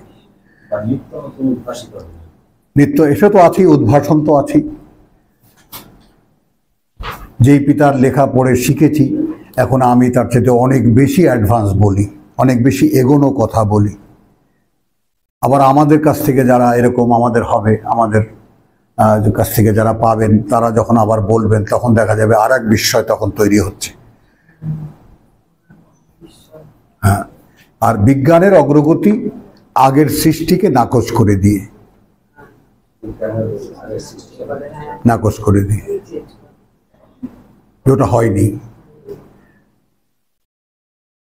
[SPEAKER 1] নিত্য এসে তো আছেই, উদ্ভাসন তো আছেই। যেই পিতার লেখা পড়ে শিখেছি, এখন আমি তার চেয়ে অনেক বেশি অ্যাডভান্স বলি, অনেক বেশি এগোনো কথা বলি। আবার আমাদের কাছ থেকে যারা এরকম আমাদের হবে, আমাদের কাছ থেকে যারা পাবেন, তারা যখন আবার বলবেন, তখন দেখা যাবে আর এক বিস্ময় তখন তৈরি হচ্ছে। হ্যাঁ, আর বিজ্ঞানের অগ্রগতি আগের সৃষ্টিকে নাকচ করে দিয়ে, যেটা হয়নি।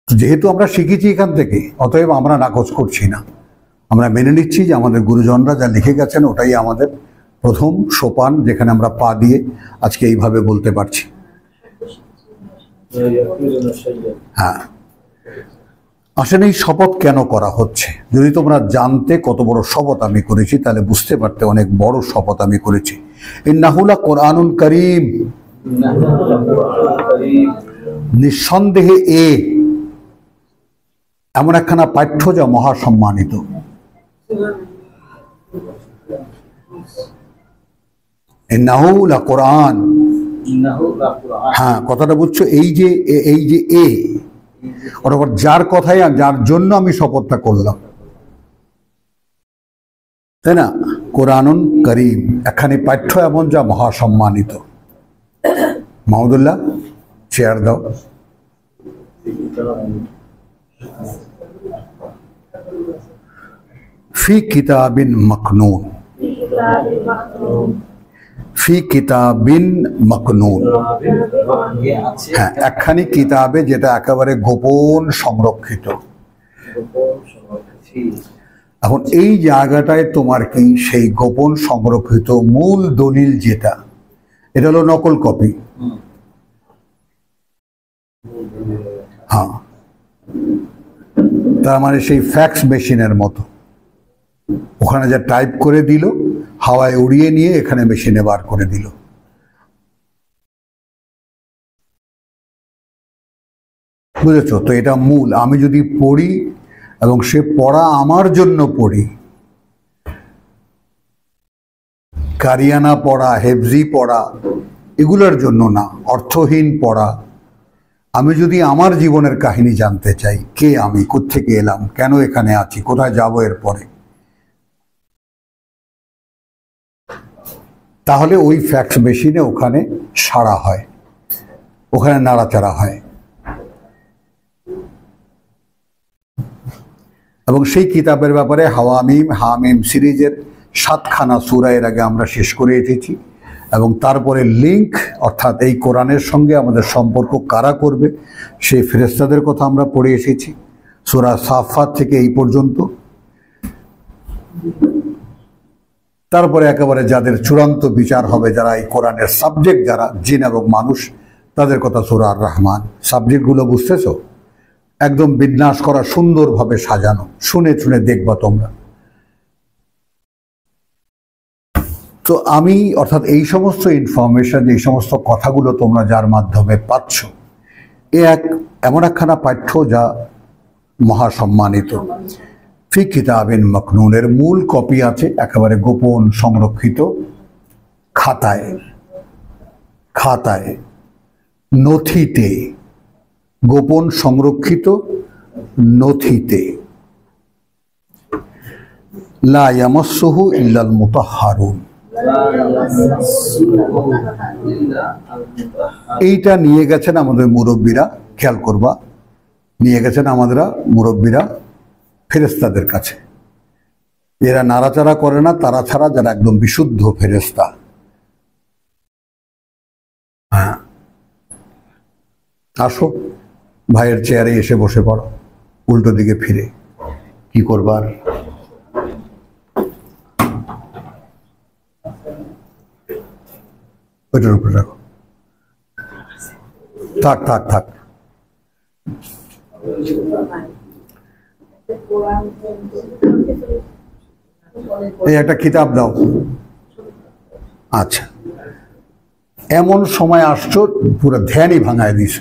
[SPEAKER 1] যেহেতু আমরা শিখেছি এখান থেকে, অতএব আমরা নাকচ করছি না, আমরা মেনে নিচ্ছি যে আমাদের গুরুজনরা যা লিখে গেছেন ওটাই আমাদের প্রথম সোপান, যেখানে আমরা পা দিয়ে আজকে এইভাবে বলতে পারছি। হ্যাঁ, আসলে এই শপথ কেন করা হচ্ছে? যদি তোমরা জানতে কত বড় শপথ আমি করেছি, তাহলে বুঝতে পারতে অনেক বড় শপথ আমি করেছি। ইন্নাহু লাকুরআনুন কারীম, নিঃসন্দেহে এমন একখানা পাঠ্য যা মহাসম্মানিত। ইন্নাহু লাকুরআন, হ্যাঁ, কথাটা বুঝছো? এই যে অর্থাৎ যার কথায়, যার জন্য আমি শপথটা করলাম, তাই না? কোরআনুন করিম, একখানি পাঠ্য এমন যা মহাসম্মানিত। মাহমুদুল্লাহ, চেয়ার দাও। ফি কিতাবিন মাকনুন, ফি কিতাবিন মাকনুন, হ্যাঁ, একখানি কিতাবে যেটা একেবারে গোপন সংরক্ষিত। এখন এই জায়গাটায় তোমার কি সেই গোপন সংরক্ষিত মূল দলিল যেটা, এটা হলো নকল কপি। হ্যাঁ, তার মানে সেই ফ্যাক্স মেশিনের মতো, ওখানে যা টাইপ করে দিল, হাওয়ায় উড়িয়ে নিয়ে এখানে মেশিনে বার করে দিল। বুঝেছ তো? এটা মূল। আমি যদি পড়ি, এবং সে পড়া আমার জন্য পড়ি, কারিয়ানা পড়া, হেফজি পড়া, এগুলোর জন্য না, অর্থহীন পড়া। আমি যদি আমার জীবনের কাহিনী জানতে চাই, কে আমি, কোত্থেকে এলাম, কেন এখানে আছি, কোথায় যাব এরপরে, তাহলে ওই ফ্যাক্স মেশিনে ওখানে সাড়া হয়, ওখানে নাড়াচাড়া হয়। এবং সেই কিতাবের ব্যাপারে হাওয়ামিম হামিম সিরিজের 7খানা সূরা এর আগে আমরা শেষ করে এসেছি, এবং তারপরে লিঙ্ক অর্থাৎ এই কোরআনের সঙ্গে আমাদের সম্পর্ক কারা করবে সেই ফেরেশতাদের কথা আমরা পড়ে এসেছি সূরা সাফাত থেকে এই পর্যন্ত। তারপরে একেবারে যাদের চূড়ান্ত বিচার হবে, যারা এই কোরআনের সাবজেক্ট, যারা জিন এবং মানুষ, তাদের কথা সূরা আর রহমান। সাবজেক্টগুলো বুঝতেছো? একদম বিন্যাস করা, সুন্দরভাবে সাজানো, শুনে শুনে দেখবা তোমরা। তো আমি অর্থাৎ এই সমস্ত ইনফরমেশন, এই সমস্ত কথাগুলো তোমরা যার মাধ্যমে পাচ্ছ, এমন একখানা পাঠ্য যা মহাসম্মানিত। ফি কিতাবিন মাকনুনের মূল কপি আছে একেবারে গোপন সংরক্ষিত খাতায়, নথিতে, গোপন সংরক্ষিত নথিতে। লা ইয়ামাসসুহু ইল্লাল মুতাহহারুন। এইটা নিয়ে গেছেন আমাদের মুরব্বীরা, খেয়াল করবা, নিয়ে গেছেন আমাদের মুরব্বীরা ফেরেশতাদের কাছে। এরা নাড়াচাড়া করে না তারা ছাড়া, যারা একদম বিশুদ্ধ ফেরেশতা। হ্যাঁ, আসো ভাইয়ের চেয়ারে এসে বসে পড়ো, উল্টো দিকে ফিরে। কি করবার? ওইটার উপরে রাখো। থাক। এই একটা কিতাব দাও। আচ্ছা, এমন সময় আসছো পুরো ধ্যানই ভাঙায় দিস।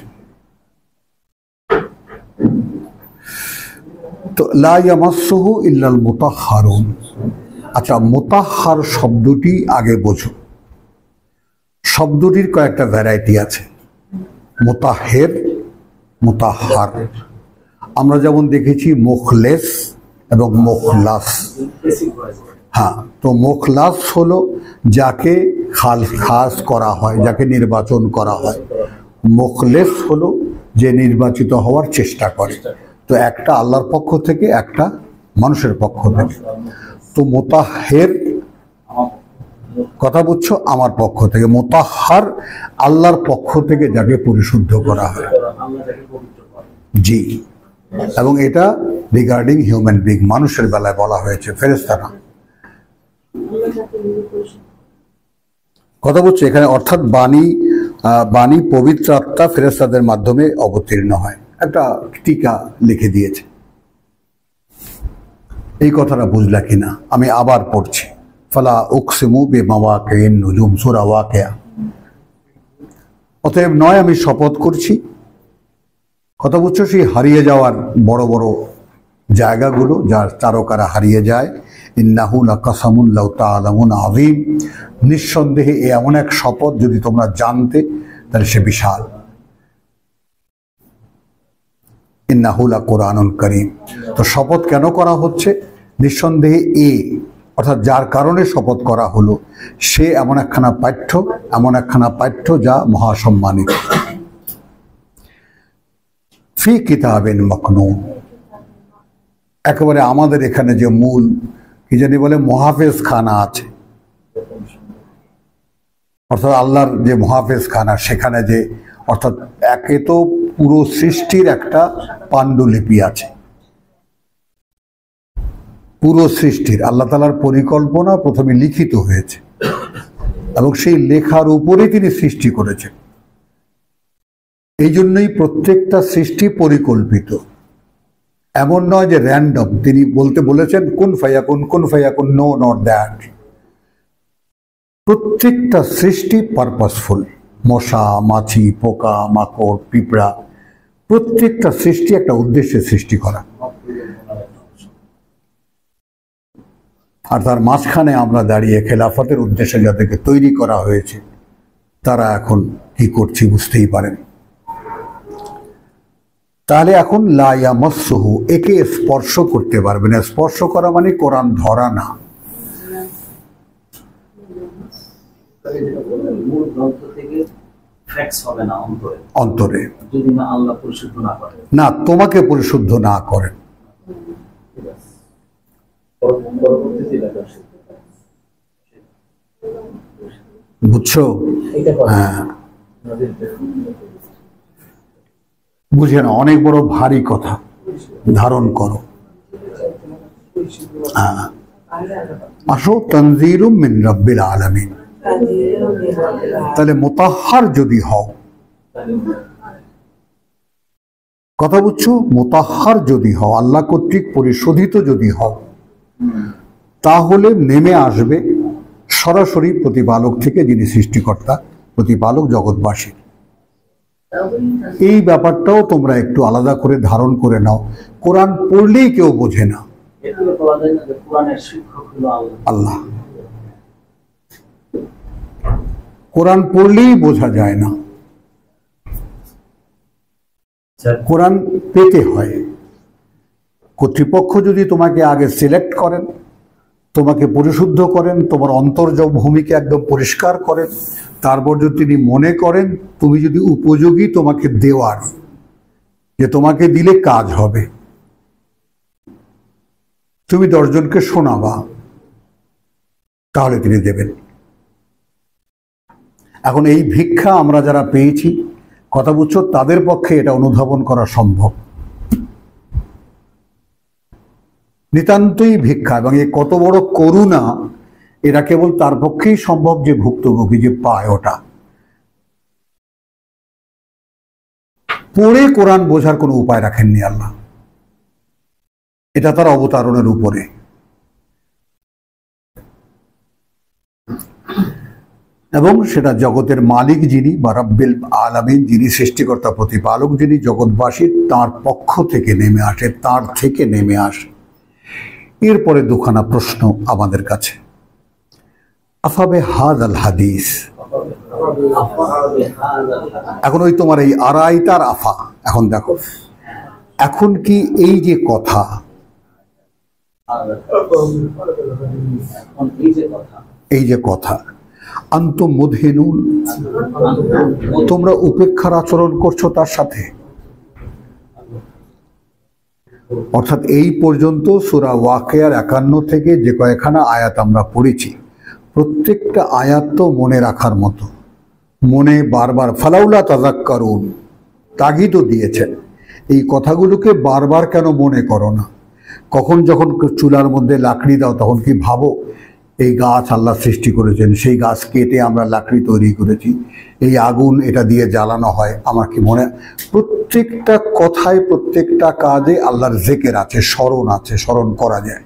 [SPEAKER 1] তো লা ইয়ামাসসুহু ইল্লাল মুতাহহারুন। আচ্ছা, মুতাহহার শব্দটি আগে বোঝো। শব্দটির কয়েকটা ভ্যারাইটি আছে, মুতাহহির, মুতাহহার। আমরা যেমন দেখেছি মুখলেস এবং মুখলাস। হ্যাঁ, তো মুখলাস হলো যাকে খাস করা হয়, যাকে নির্বাচন করা হয়। মুখলেস হলো যে নির্বাচিত হওয়ার চেষ্টা করে। তো একটা আল্লাহর পক্ষ থেকে, একটা মানুষের পক্ষ থেকে। তো মুতাহহির কথা বুঝছো, আমার পক্ষ থেকে। মুতাহহার আল্লাহর পক্ষ থেকে যাকে পরিশুদ্ধ করা হয়। জি, এবং এটা রিগার্ডিং হিউম্যান বিং, মানুষের বেলায় বলা হয়েছে, ফেরেশতা না। কথা বুঝছো এখানে? অর্থাৎ বাণী পবিত্র আত্মা ফেরেশতাদের মাধ্যমে অবতীর্ণ হয়। একটা টিকা লিখে দিয়েছে। এই কথাটা বুঝলা কিনা আমি আবার পড়ছি। ফালা উকসিমু বিমাওয়াকিন নুজুম, সূরা ওয়াকিয়া। অতএব নয় আমি শপথ করছি, কথা বুঝছো, সেই হারিয়ে যাওয়ার বড় বড় জায়গাগুলো, যার তারকারা হারিয়ে যায়। ইন্নাহু লাকাসামুন লাউ তাআলামুন আযীম। নিঃসন্দেহে এ এমন এক শপথ, যদি তোমরা জানতে তাহলে সে বিশাল। ইন্নাহু লাকুরআনুন কারীম। তো শপথ কেন করা হচ্ছে? নিঃসন্দেহে অর্থাৎ যার কারণে শপথ করা হলো, সে এমন একখানা পাঠ্য যা মহাসম্মানিত। ফি কিতাবিন মাকনুন, একেবারে আমাদের এখানে যে মূল কি জানি বলে মুহাফেজ খানা আছে, অর্থাৎ আল্লাহর যে মুহাফেজ খানা, সেখানে যে অর্থাৎ একে তো পুরো সৃষ্টির একটা পাণ্ডুলিপি আছে। পুরো সৃষ্টির আল্লাহ তাআলার পরিকল্পনা প্রথমে লিখিত হয়েছে, এবং সেই লেখার উপরে তিনি সৃষ্টি করেছেন। এই জন্যই প্রত্যেকটা সৃষ্টি পরিকল্পিত, এমন নয় যে র্যান্ডম। তিনি বলেছেন কুন ফায়াকুন, নো নট দ্যাট। প্রত্যেকটা সৃষ্টি পারপাসফুল। মশা, মাছি, পোকা, মাকড়, পিঁপড়া, প্রত্যেকটা সৃষ্টি একটা উদ্দেশ্যে সৃষ্টি করা। আর তার মাঝখানে আমরা দাঁড়িয়ে খেলাফতের উদ্দেশ্যে যাদেরকে তৈরি করা হয়েছে, তারা এখন কি করছি বুঝতেই পারেন। তাহলে এখন লা ইয়ামাসসুহু, একে স্পর্শ করতে পারবে না। স্পর্শ করা মানে কোরআন ধরা না। অন্তরে না, তোমাকে পরিশুদ্ধ না করেন। বুঝছো? হ্যাঁ, বুঝে না, অনেক বড় ভারী কথা, ধারণ করো। হ্যাঁ, আসো তানজিলুম মিন রাব্বিল আলামিন। তাহলে মুতাহহার যদি হও, কথা বুঝছো, মুতাহহার যদি হও, আল্লাহ কর্তৃক পরিশোধিত যদি হও, তাহলে নেমে আসবে সরাসরি প্রতিপালক থেকে, যিনি সৃষ্টিকর্তা, প্রতিপালক জগৎবাসী। এই ব্যাপারটাও তোমরা একটু আলাদা করে ধারণ করে নাও। কোরআন পড়লেই কেউ বোঝে না আল্লাহ, কোরআন পড়লেই বোঝা যায় না। কোরআন পেতে হয়। কর্তৃপক্ষ যদি তোমাকে আগে সিলেক্ট করেন, তোমাকে পরিশুদ্ধ করেন, তোমার অন্তর্জব ভূমিকে একদম পরিষ্কার করেন, তারপর যদি তিনি মনে করেন তুমি যদি উপযোগী তোমাকে দেওয়ার, যে তোমাকে দিলে কাজ হবে, তুমি 10 জনকে শোনাবা, তাহলে তিনি দেবেন। এখন এই ভিক্ষা আমরা যারা পেয়েছি, কথা বুঝছো, তাদের পক্ষে এটা অনুধাবন করা সম্ভব। নিতান্তই ভিক্ষা, এবং এ কত বড় করুণা, এরা কেবল তার পক্ষেই সম্ভব যে ভুক্তভোগী, যে পায় ওটা। পড়ে কোরআন বোঝার কোনো উপায় রাখেননি আল্লাহ, এটা তার অবতারণের উপরে। এবং সেটা জগতের মালিক যিনি, বা রাব্বিল আলামিন যিনি, সৃষ্টিকর্তা প্রতিপালক যিনি, জগৎবাসীর, তার পক্ষ থেকে নেমে আসে, তার থেকে নেমে আসে। এরপরে দুখানা প্রশ্ন আমাদের কাছে। আফাবে হাযাল হাদিস, এখন ওই তোমার এই আরাইতার আফা, এখন দেখো, এখন কি এই যে কথা, এই যে কথা, আনতুম মুদহিনুন, তোমরা উপেক্ষার আচরণ করছো তার সাথে। অর্থাৎ এই পর্যন্ত সূরা ওয়াকিয়ার 51 থেকে যে কয়েকখানা আয়াত আমরা পড়েছি, প্রত্যেকটা আয়াত তো মনে রাখার মতো, মনে বারবার, ফালাউলা তাযাক্কারুন, তাগিদও দিয়েছেন, এই কথাগুলোকে বারবার কেন মনে করো না। কখন যখন চুলার মধ্যে লাকড়ি দাও, তখন কি ভাবো এই গাছ আল্লাহ সৃষ্টি করেছেন, সেই গাছ কেটে আমরা লাকড়ি তৈরি করেছি, এই আগুন এটা দিয়ে জ্বালানো হয়, আমার কি মনে, প্রত্যেকটা কথায়, প্রত্যেকটা কাজে আল্লাহর জিকির আছে, স্মরণ আছে, স্মরণ করা যায়,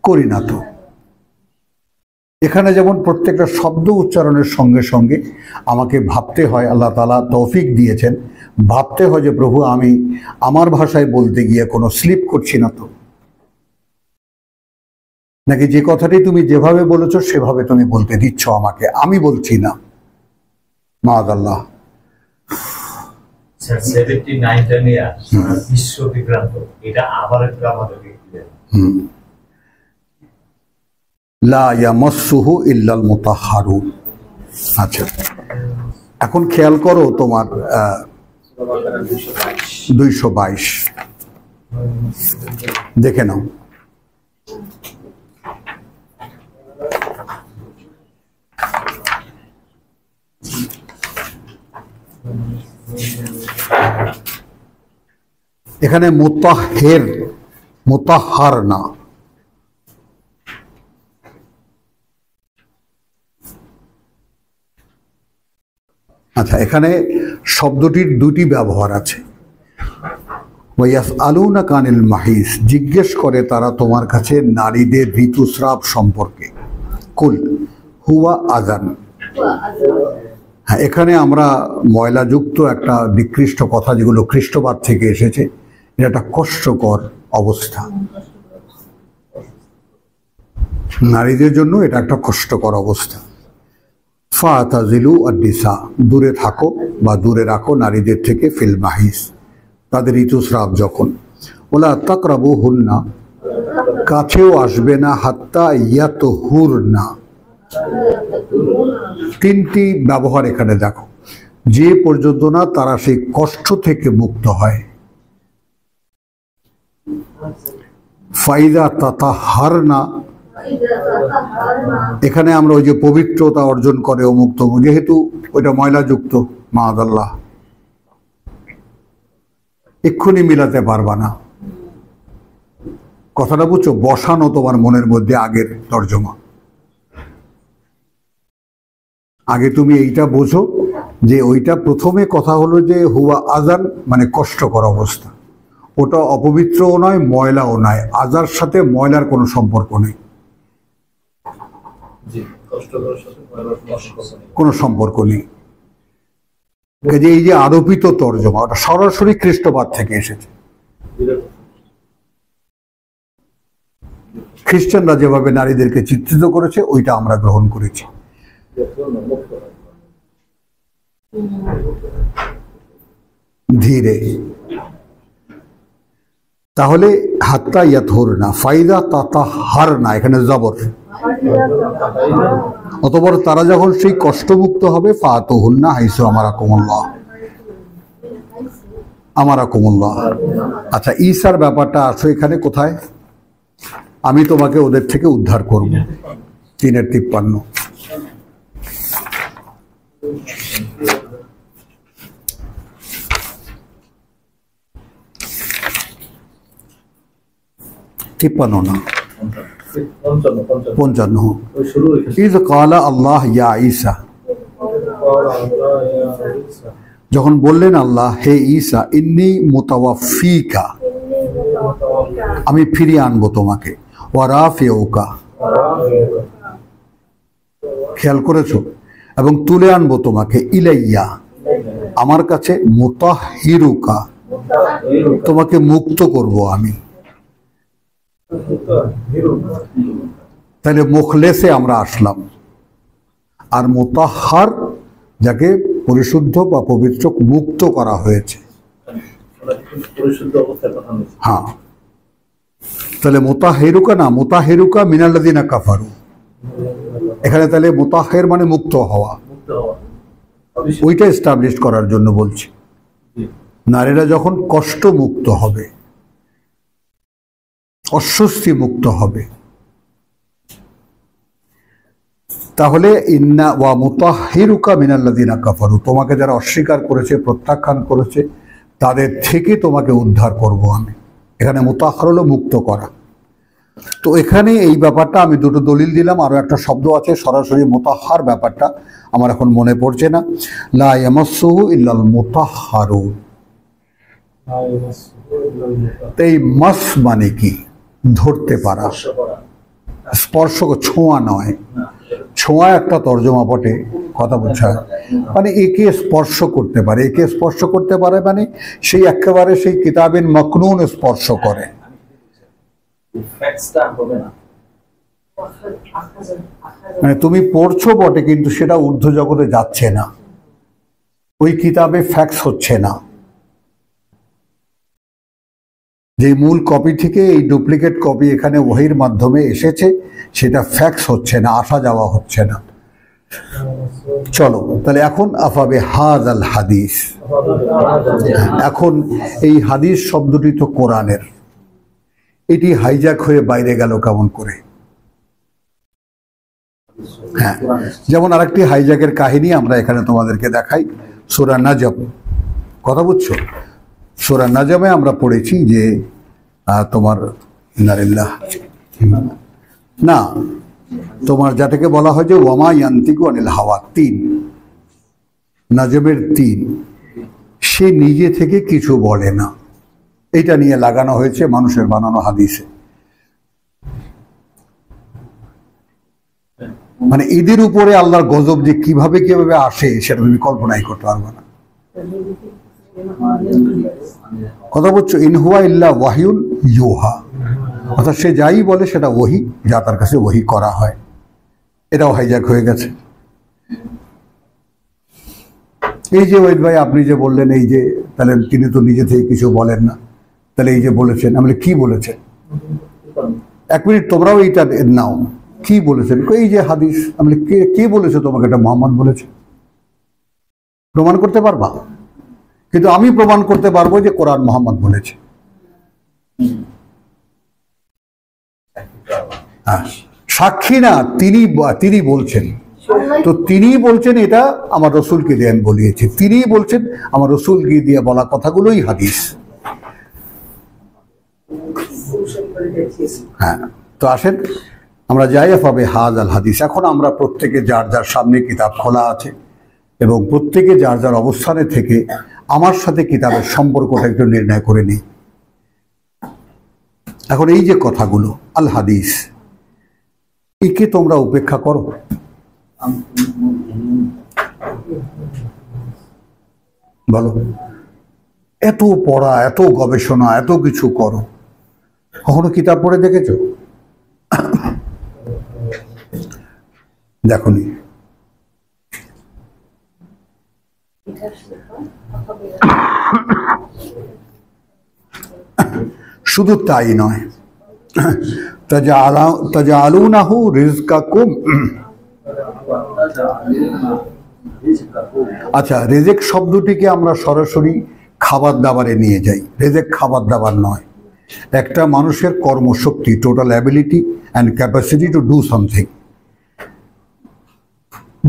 [SPEAKER 1] করি না তো। এখানে যেমন প্রত্যেকটা শব্দ উচ্চারণের সঙ্গে সঙ্গে আমাকে ভাবতে হয়, আল্লাহ তাআলা তৌফিক দিয়েছেন, ভাবতে হয় যে প্রভু আমি আমার ভাষায় বলতে গিয়ে কোনো স্লিপ করছি না তো, নাকি যে কথাটি তুমি যেভাবে বলেছো সেভাবে তুমি বলতে দিচ্ছ আমাকে, আমি বলছি না, মাআযাল্লাহ।
[SPEAKER 3] স্যার 79টা নিয়ে বিশ্ব বিভ্রান্ত, এটা আবার একটু আমাদেরকে
[SPEAKER 1] লা ইয়ামাসসুহু ইল্লাল মুতাহহারুন। আচ্ছা, এখন খেয়াল করো তোমার 222 দেখে নাও। এখানে মুতাহহির, মুতাহহার না। আচ্ছা, এখানে শব্দটির দুটি ব্যবহার আছে। ওয়াসআলুনাকা আনিল মাহিস, জিজ্ঞেস করে তারা তোমার কাছে নারীদের ঋতুস্রাব সম্পর্কে। কুল হুয়া আযান। হ্যাঁ, এখানে আমরা ময়লাযুক্ত একটা নিকৃষ্ট কথা, যেগুলো খ্রিস্টবাদ থেকে এসেছে, এটা একটা কষ্টকর অবস্থা, নারীদের জন্য এটা একটা কষ্টকর অবস্থা। ফাতাজিলু আন-নিসা, দূরে থাকো বা দূরে রাখো নারীদের থেকে, ফিল মাহিস, তাদের ঋতুস্রাব যখন। ওলা তাকরাবুহুন্না, কাছেও আসবে না, হাত্তা ইয়াতহুরনা। তিনটি ব্যবহার এখানে দেখো, যে পর্যন্ত না তারা সেই কষ্ট থেকে মুক্ত হয়। ফাইদা তাতাহারনা, এখানে আমরা ওই যে পবিত্রতা অর্জন করে অমুক তমুক, যেহেতু ওইটা ময়লাযুক্ত, মাআযাল্লাহ, এক্ষুনি মিলাতে পারবা না। কথাটা বুঝছো? বসানো তোমার মনের মধ্যে আগের তর্জমা। আগে তুমি এইটা বোঝো যে ওইটা প্রথমে কথা হলো যে হুয়া আজান, মানে কষ্টকর অবস্থা। ওটা অপবিত্রও নয়, ময়লাও নয়। আজার সাথে ময়লার কোনো সম্পর্ক নেই, কোনো সম্পর্ক নেই। যে এই যে আরোপিত তর্জমা, ওটা সরাসরি খ্রিস্টবাদ থেকে এসেছে। খ্রিস্টানরা যেভাবে নারীদেরকে চিত্রিত করেছে ওইটা আমরা গ্রহণ করেছি। ধীরে। তাহলে হাত্তা ইয়াতহুরনা, ফাইদা তাতাহারনা, এখানে জবর। অতঃপর তারা যখন সেই কষ্টমুক্ত হবে, ফাতুহুন্না হাইসু আমারাকুমুল্লাহ, আমারাকুমুল্লাহ। আচ্ছা, ঈসার ব্যাপারটা আসো এখানে কোথায়? আমি তোমাকে ওদের থেকে উদ্ধার করব। 3:53। তিপ্পান্ন না, 55। ইয ক্বালা আল্লাহ ইয়া ঈসা, যখন বললেন আল্লাহ, হে ঈসা, ইন্নী মুতাওয়াফিকা, আমি ফিরিয়ে আনবো তোমাকে, ওয়া রাফিউকা, খেয়াল করেছো, এবং তুলে আনবো তোমাকে, ইলাইয়া, আমার কাছে, মুতাহহিরুকা, তোমাকে মুক্ত করব আমি। তাহলে মুখলেসে আমরা আসলাম। আর মুতাহহার, যাকে পরিশুদ্ধ বা পবিত্র, মুক্ত করা হয়েছে। হ্যাঁ, তাহলে মুতাহহিরুকা না, মুতাহহিরুকা মিনাল্লাযিনা কাফারু। এখানে তাহলে মুতাহহির মানে মুক্ত হওয়া, ওইটা এস্টাবলিশ করার জন্য বলছি। নারীরা যখন কষ্ট মুক্ত হবে, অস্বস্তি মুক্ত হবে, তাহলে ইন্না ওয়া মুতাহহিরুকা মিনাল্লাযিনা কাফারু, তোমাকে যারা অস্বীকার করেছে, প্রত্যাখ্যান করেছে, তাদের থেকে তোমাকে উদ্ধার করব আমি। এখানে মুতাহহার হলো মুক্ত করা। তো এখানে এই ব্যাপারটা আমি দুটো দলিল দিলাম, আরো একটা শব্দ আছে সরাসরি মুতাহহার, ব্যাপারটা আমার এখন মনে পড়ছে না। লা ইয়ামাসসুহু ইল্লাল মুতাহহারুন। এই মাস মানে কি? ধরতে পারা, স্পর্শ, ছোঁয়া নয়। ছোঁয়া একটা তর্জমা পটে কথা বোঝায়, মানে একে স্পর্শ করতে পারে। একে স্পর্শ করতে পারে মানে সেই একেবারে সেই কিতাবিন মাকনুন স্পর্শ করে। মানে তুমি পড়ছো বটে, কিন্তু সেটা ঊর্ধ্ব জগতে যাচ্ছে না, ওই কিতাবে ফ্যাক্স হচ্ছে না। যে মূল কপি থেকে এই ডুপ্লিকেট কপি এখানে ওহির মাধ্যমে এসেছে, সেটা ফ্যাক্স হচ্ছে না, আসা যাওয়া হচ্ছে না। চলো তাহলে এখন আফাবে হাযাল হাদিস, এখন এই হাদিস শব্দটি তো কোরআনের, এটি হাইজ্যাক হয়ে বাইরে গেল কেমন করে? হ্যাঁ, যেমন আরেকটি হাইজ্যাকের কাহিনী আমরা এখানে তোমাদেরকে দেখাই। সূরা নাজম, কথা বুঝছো? সূরা নাজমে আমরা পড়েছি যে তোমার ইন্নালিল্লাহ না, তোমার যাটাকে বলা হয় যে ওয়ামা ইয়ান্তিকু আনিল হাওয়া, 3, নাজমের 3, সে নিজে থেকে কিছু বলে না। এটা নিয়ে লাগানো হয়েছে মানুষের বানানো হাদিসে। মানে এদের উপরে আল্লাহর গজব যে কিভাবে কিভাবে আসে, সেটা তুমি কল্পনাই করতে পারবে না। কথা বলছো, ইন হুয়া ইল্লা ওয়াহিউন ইউহা, অর্থাৎ সে যাই বলে সেটা ওহি, যা তার কাছে ওহি করা হয়। এটাও হাইজ্যাক হয়ে গেছে। এই যে ওয়েদ ভাই আপনি যে বললেন, এই যে তাহলে তিনি তো নিজে থেকে কিছু বলেন না, তাহলে এই যে বলেছেন, আমি কি বলেছেন? 1 মিনিট তোমরাও এইটা নাও, কি বলেছেন? এই যে হাদিস, আমি কে বলেছে তোমাকে? এটা মুহাম্মদ বলেছে। প্রমাণ করতে পারবা? কিন্তু আমি প্রমাণ করতে পারবো যে কোরআন মুহাম্মদ বলেছে। হ্যাঁ, সাক্ষী না, তিনি বলছেন। তো তিনি বলছেন এটা আমার রসুলকে দিয়ে আমি বলিয়েছি, তিনি বলছেন আমার রসুলকে দিয়ে বলা কথাগুলোই হাদিস। হ্যাঁ, তো আসেন আমরা যাই পাবে হাজ আল হাদিস। এখন আমরা প্রত্যেকে যার যার সামনে কিতাব খোলা আছে এবং প্রত্যেকে যার যার অবস্থানে থেকে আমার সাথে কিতাবের সম্পর্কটা একটু নির্ণয় করে নিই। এখন এই যে কথাগুলো আল হাদিস, একে তোমরা উপেক্ষা করো? বলো, এত পড়া, এত গবেষণা, এত কিছু করো, কখনো কিতাব পড়ে দেখেছো? দেখোনি। শুধু তাই নয়, তাজআলুনাহু রিজকাকুম। আচ্ছা, রেজেক শব্দটিকে আমরা সরাসরি খাবার দাবারে নিয়ে যাই। রেজেক খাবার দাবার নয়, একটা মানুষের কর্মশক্তি, total ability and capacity to do something.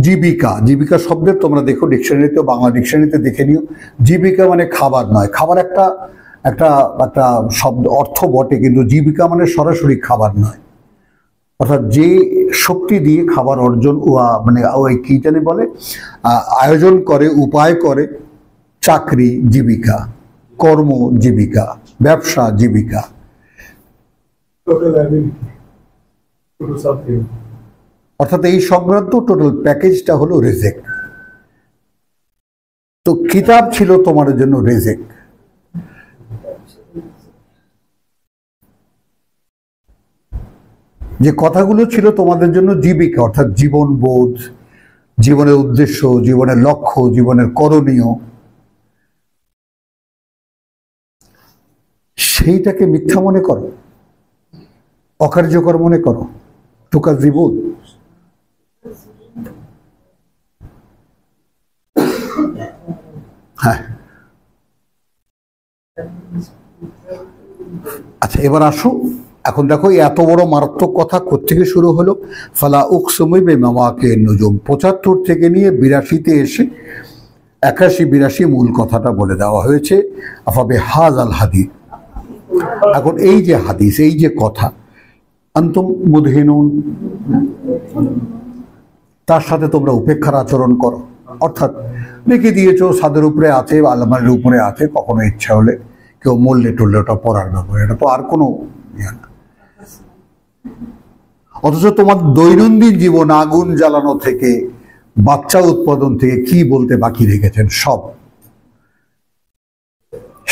[SPEAKER 1] জীবিকা, জীবিকা শব্দের তোমরা দেখো ডিকশনারিতে, বাংলা ডিকশনারিতে দেখে নিও। জীবিকা মানে খাবার নয়। খাবার একটা একটা একটা শব্দ, অর্থ বটে, কিন্তু জীবিকা মানে সরাসরি খাবার নয়। অর্থাৎ যে শক্তি দিয়ে খাবার অর্জন, মানে ওই কি জানি বলে, আয়োজন করে, উপায় করে। চাকরি জীবিকা, কর্ম জীবিকা, ব্যবসা জীবিকা। অর্থাৎ এই সংক্রান্ত টোটাল প্যাকেজটা হলো রেজেক। তো কিতাব ছিল তোমার জন্য রেজেক। যে কথাগুলো ছিল তোমাদের জন্য জীবিকা, অর্থাৎ জীবন বোধ, জীবনের উদ্দেশ্য, জীবনের লক্ষ্য, জীবনের করণীয়, সেইটাকে মিথ্যা মনে করো, অকার্যকর মনে করো, টুকা জীবন। হ্যাঁ, আচ্ছা এবার আসো। এখন দেখো এত বড় মারাত্মক কথা কোত্থেকে শুরু হলো। ফালা উকসুমি বিমাওয়াকিন নুজুম, ৭৫ থেকে নিয়ে ৮২-তে এসে ৮১-৮২ মূল কথাটা বলে দেওয়া হয়েছে। আফাবে হাজ আল হাদিস। এখন এই যে হাদিস, এই যে কথা, আনতুম মুদহিনুন, তার সাথে তোমরা উপেক্ষার আচরণ করো। অর্থাৎ রেখে দিয়েছো, ছাদের উপরে আছে, আলমারির উপরে আছে, কখনো ইচ্ছা হলে কেউ মরলে টরলে ওটা পড়ার ব্যাপার, এটা তো আর কোনো ইয়ে না। অথচ তোমার দৈনন্দিন জীবন, আগুন জ্বালানো থেকে বাচ্চা উৎপাদন থেকে কি বলতে বাকি রেখেছেন সব।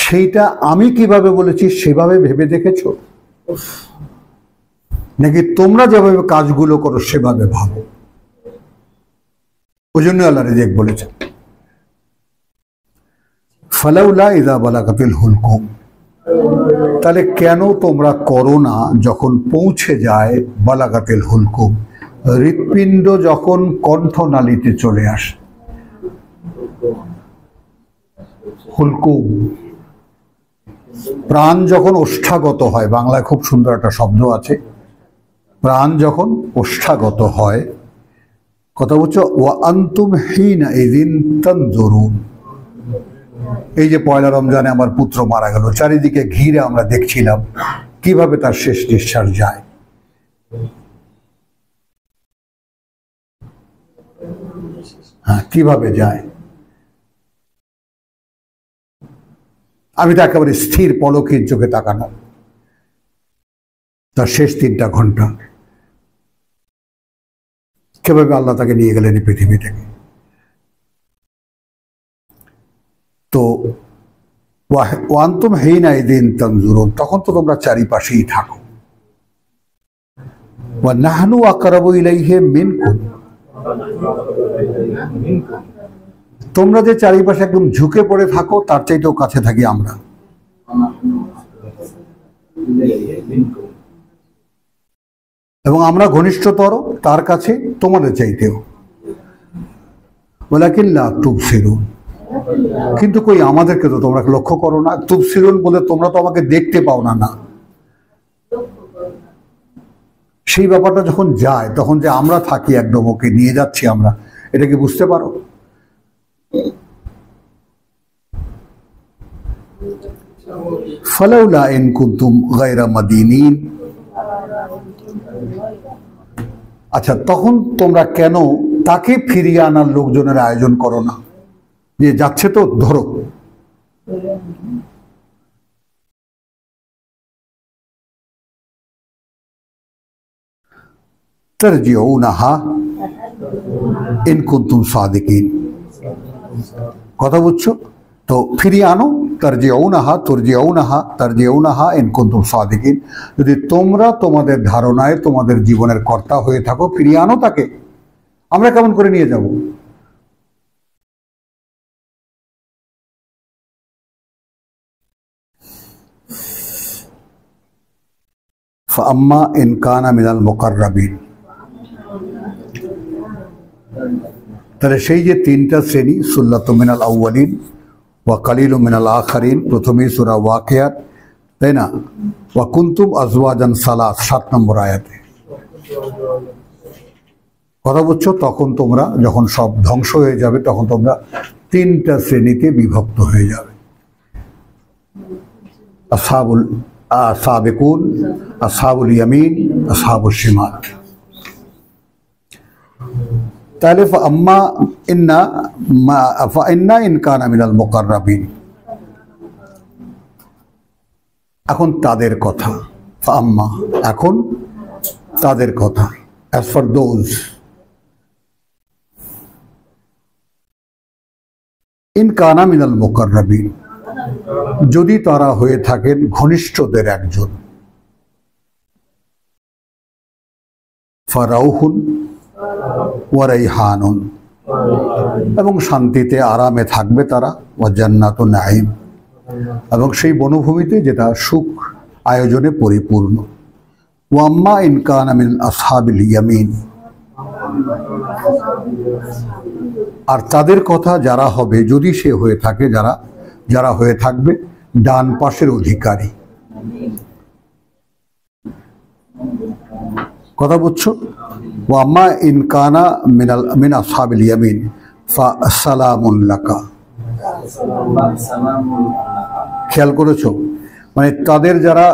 [SPEAKER 1] সেইটা আমি কিভাবে বলেছি সেভাবে ভেবে দেখেছো, নাকি তোমরা যেভাবে কাজগুলো করো সেভাবে ভাবো? ওই জন্য আল্লাহ রেজেক বলেছেন। ফালাউলা ইযা বালাগাতিল হুলকুম, তাহলে কেন তোমরা করো না যখন পৌঁছে যায় বালাগাতিল হুলকুম, হৃৎপিণ্ড যখন কণ্ঠনালীতে চলে আসে। হুলকুম, প্রাণ যখন ওষ্ঠাগত হয়, বাংলায় খুব সুন্দর একটা শব্দ আছে, প্রাণ যখন ওষ্ঠাগত হয়। কথা বলছো ওয়া আনতুম হিনা ইযিন তানজুরুন। এই যে পয়লা রমজানে আমার পুত্র মারা গেল, চারিদিকে ঘিরে আমরা দেখছিলাম কিভাবে তার শেষ নিঃশ্বাস যায়। হ্যাঁ, কিভাবে যায়। আমি তো একেবারে স্থির পলকের চোখে তাকানো তার শেষ ৩টা ঘন্টা, কিভাবে আল্লাহ তাকে নিয়ে গেলেন এই পৃথিবী থেকে। তো ওয়ান্তুম হিনা ইযিন তানজুরুন, তখন তো তোমরা চারিপাশেই থাকো। ওয়া নাহনু আকরাবু ইলাইহি মিনকুম, তোমরা যে চারিপাশে একদম ঝুঁকে পড়ে থাকো তার চাইতেও কাছে থাকি আমরা। এবং আমরা ঘনিষ্ঠতর তার কাছে তোমাদের চাইতেও। ওয়ালাকিন লা তুবসিরুন, কিন্তু কই আমাদেরকে তো তোমরা লক্ষ্য করো না। তুবসিরুন বলে তোমরা তো আমাকে দেখতে পাও না। না, সেই ব্যাপারটা যখন যায় তখন যে আমরা থাকি একদম ওকে নিয়ে যাচ্ছি আমরা, এটা কি বুঝতে পারো? ফালাউলা ইন কুনতুম গায়রা মাদিনিন। আচ্ছা, তখন তোমরা কেন তাকে ফিরিয়ে আনার লোকজনের আয়োজন করো না? যে যাচ্ছে তো ধরো, তারজিউনাহা ইন কুনতুম সাদিকিন। কথা বুঝছো তো? ফিরিয়ে আনো, তারজিউনাহা ইন কুনতুম সাদিকিন। যদি তোমরা তোমাদের ধারণায় তোমাদের জীবনের কর্তা হয়ে থাকো, ফিরিয়ে আনো তাকে। আমরা কেমন করে নিয়ে যাব? ফাআম্মা ইন কানা মিনাল মুকাররাবিন। তাহলে সেই যে তিনটা শ্রেণী, সুল্লাতু মিনাল আউয়ালিন ওয়া কালিলু মিনাল আখিরিন, প্রথমেই সূরা ওয়াকিয়াত, তাই না? ওয়া কুনতুম আজওয়াজান সালাস, 7 নম্বর আয়াতে। কথা বুঝছো? তখন তোমরা যখন সব ধ্বংস হয়ে যাবে তখন তোমরা তিনটা শ্রেণীতে বিভক্ত হয়ে যাবে। আসহাবুল সাবিকুন, আসহাবুল ইয়ামিন, আসহাবুশ শিমাল। তাহলে ফাইন্না ইন কানা মিনাল মুকাররাবিন। এখন তাদের কথা, ফাআম্মা, এখন তাদের কথা। অ্যাজ ফর দোজ ইন কানা মিনাল মুকাররাবিন, যদি তারা হয়ে থাকেন ঘনিষ্ঠদের একজন, ফারাউহুন ওয়া রাইহানুন, এবং শান্তিতে আরামে থাকবে তারা, ওয়া জান্নাতুন নাঈম, এবং সেই বনভূমিতে যেটা সুখ আয়োজনে পরিপূর্ণ। ওয়া আম্মা ইন কানা মিন আসহাবিল ইয়ামিন, আর তাদের কথা যারা হবে, যদি সে হয়ে থাকে, যারা হয়ে থাকবে ডান পাশের অধিকারী। কথা বুঝছো? ওয়া আম্মা ইন কানা মিন আসহাবিল ইয়ামিন ফাসালামুন লাকা। খেয়াল করেছো? মানে তাদের যারা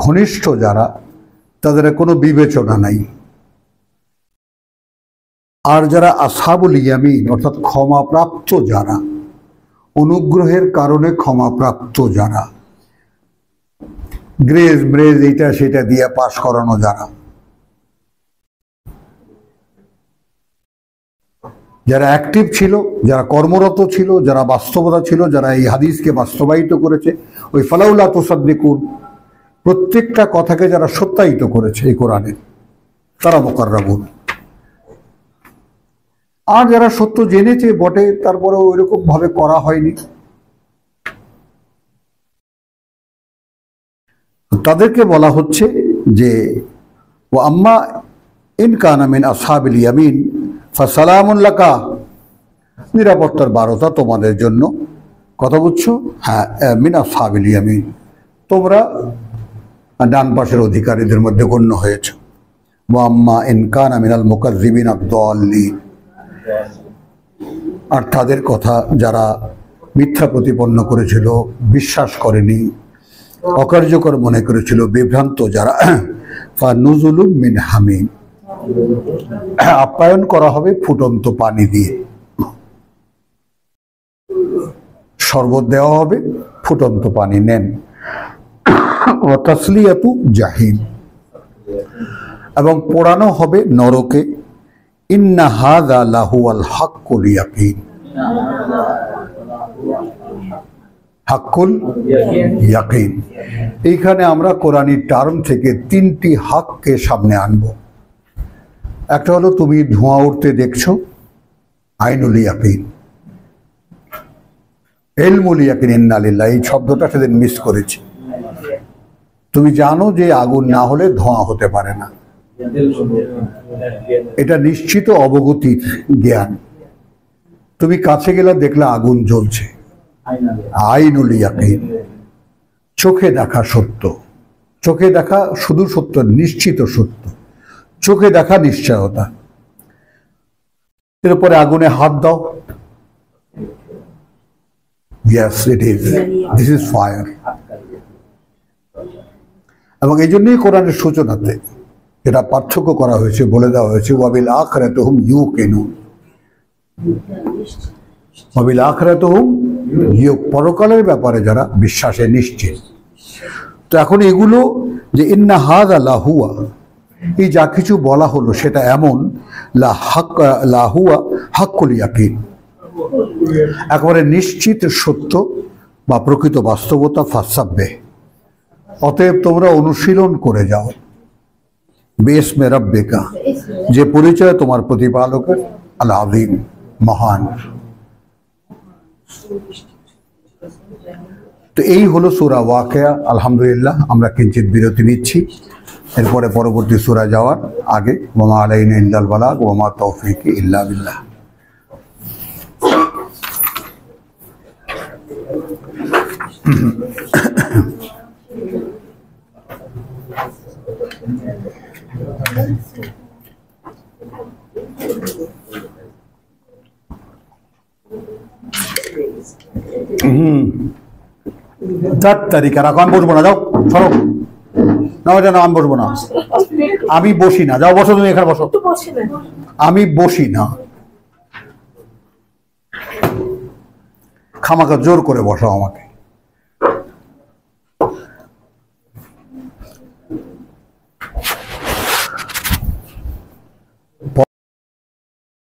[SPEAKER 1] ঘনিষ্ঠ, যারা, তাদের কোনো বিবেচনা নাই। আর যারা আসহাবুল ইয়ামিন অর্থাৎ ক্ষমাপ্রাপ্ত যারা, অনুগ্রহের কারণে ক্ষমাপ্রাপ্ত যারা, গ্রেজ ব্রেজ এইটা সেটা দিয়ে পাশ করানো যারা, যারা অ্যাক্টিভ ছিল, যারা কর্মরত ছিল, যারা বাস্তবতা ছিল, যারা এই হাদিসকে বাস্তবায়িত করেছে, ওই ফালাউলা তুসাদ্দিকুন, প্রত্যেকটা কথাকে যারা সত্যায়িত করেছে এই কোরআনে, তারা মুকাররাবুন। আর যারা সত্য জেনেছে বটে, তারপরে ওইরকম ভাবে করা হয়নি, তাদেরকে বলা হচ্ছে যে ওয়া আম্মা ইন কানা মিন আসহাবিল ইয়ামিন ফাসালামুন লাকা, নিরাপত্তার বারতা তোমাদের জন্য। কথা বুঝছো? হ্যাঁ, মিন আসহাবিল ইয়ামিন, তোমরা ডান পাশের অধিকারীদের মধ্যে গণ্য হয়েছ। ওয়া আম্মা ইন কানা মিনাল মুকাজ্জিবিন আদ-দাল্লিন, আর তাদের কথা যারা মিথ্যা প্রতিপন্ন করেছিল, বিশ্বাস করেনি, অকার্যকর মনে করেছিল, বিভ্রান্ত যারা, ফানুজুলুম মিন হামিম, আপ্যায়ন করা হবে ফুটন্ত পানি দিয়ে, শরবত দেওয়া হবে, ফুটন্ত পানি নেন। ওয়া তাসলিয়াতু জাহিম, এবং পোড়ানো হবে নরকে। ইন্না হাযা লাহুয়াল হাক্কুল ইয়াকিন, হাক্কুল ইয়াকিন। এইখানে আমরা কোরআনী টার্ম থেকে 3টি হককে সামনে আনব। একটা হলো তুমি ধোঁয়া উঠতে দেখছো, আইনুল ইয়াকিন। ইলমুল ইয়াকিন, ইন্না লিল্লাহ, এই শব্দটা সেদিন মিস করেছি। তুমি জানো যে আগুন না হলে ধোঁয়া হতে পারে না, এটা নিশ্চিত অবগতির জ্ঞান। তুমি কাছে গেলে দেখলে আগুন জ্বলছে, আইনুল ইয়াকিন, চোখে দেখা সত্য, চোখে দেখা শুধু সত্য, নিশ্চিত সত্য। চোখে দেখা নিশ্চয়তা। এরপরে আগুনে হাত দাও, yes it is, this is fire। এবং এই জন্যই কোরআনের সূচনাতে এটা পার্থক্য করা হয়েছে, বলে দেওয়া হয়েছে ওয়াবিল আখিরাতুহুম ইউকিনুন, ওয়াবিল আখিরাতুহুম পরকালের ব্যাপারে যারা বিশ্বাসে নিশ্চিত। তো এখন এগুলো যে ইন্না হাযা লাহুয়া, এই যা কিছু বলা হলো সেটা এমন লাহুয়া হাক্কুল ইয়াকিন, একেবারে নিশ্চিত সত্য বা প্রকৃত বাস্তবতা। ফাসাব্বে, অতএব তোমরা অনুশীলন করে যাও, বিইসমে রাব্বিকা, যে পরিচয় তোমার প্রতিপালকের, আল আযীম, মহান। তো এই হলো সূরা ওয়াকিয়া। আলহামদুলিল্লাহ, আমরা কিঞ্চিত বিরতি নিচ্ছি, এরপরে পরবর্তী সূরা যাওয়ার আগে ওয়া মা আলাইনা ইল্লাল বালাগ ওয়া মা তাওফীকি ইল্লা বিল্লাহ। তারিখা রাখো, আমি বসবো না, যাও সরো না, ওটা না, আমি বসবো না, আমি বসি না, যাও বসো, তুমি এখানে বসো, আমি বসি না, খামাখা জোর করে বসাও আমাকে।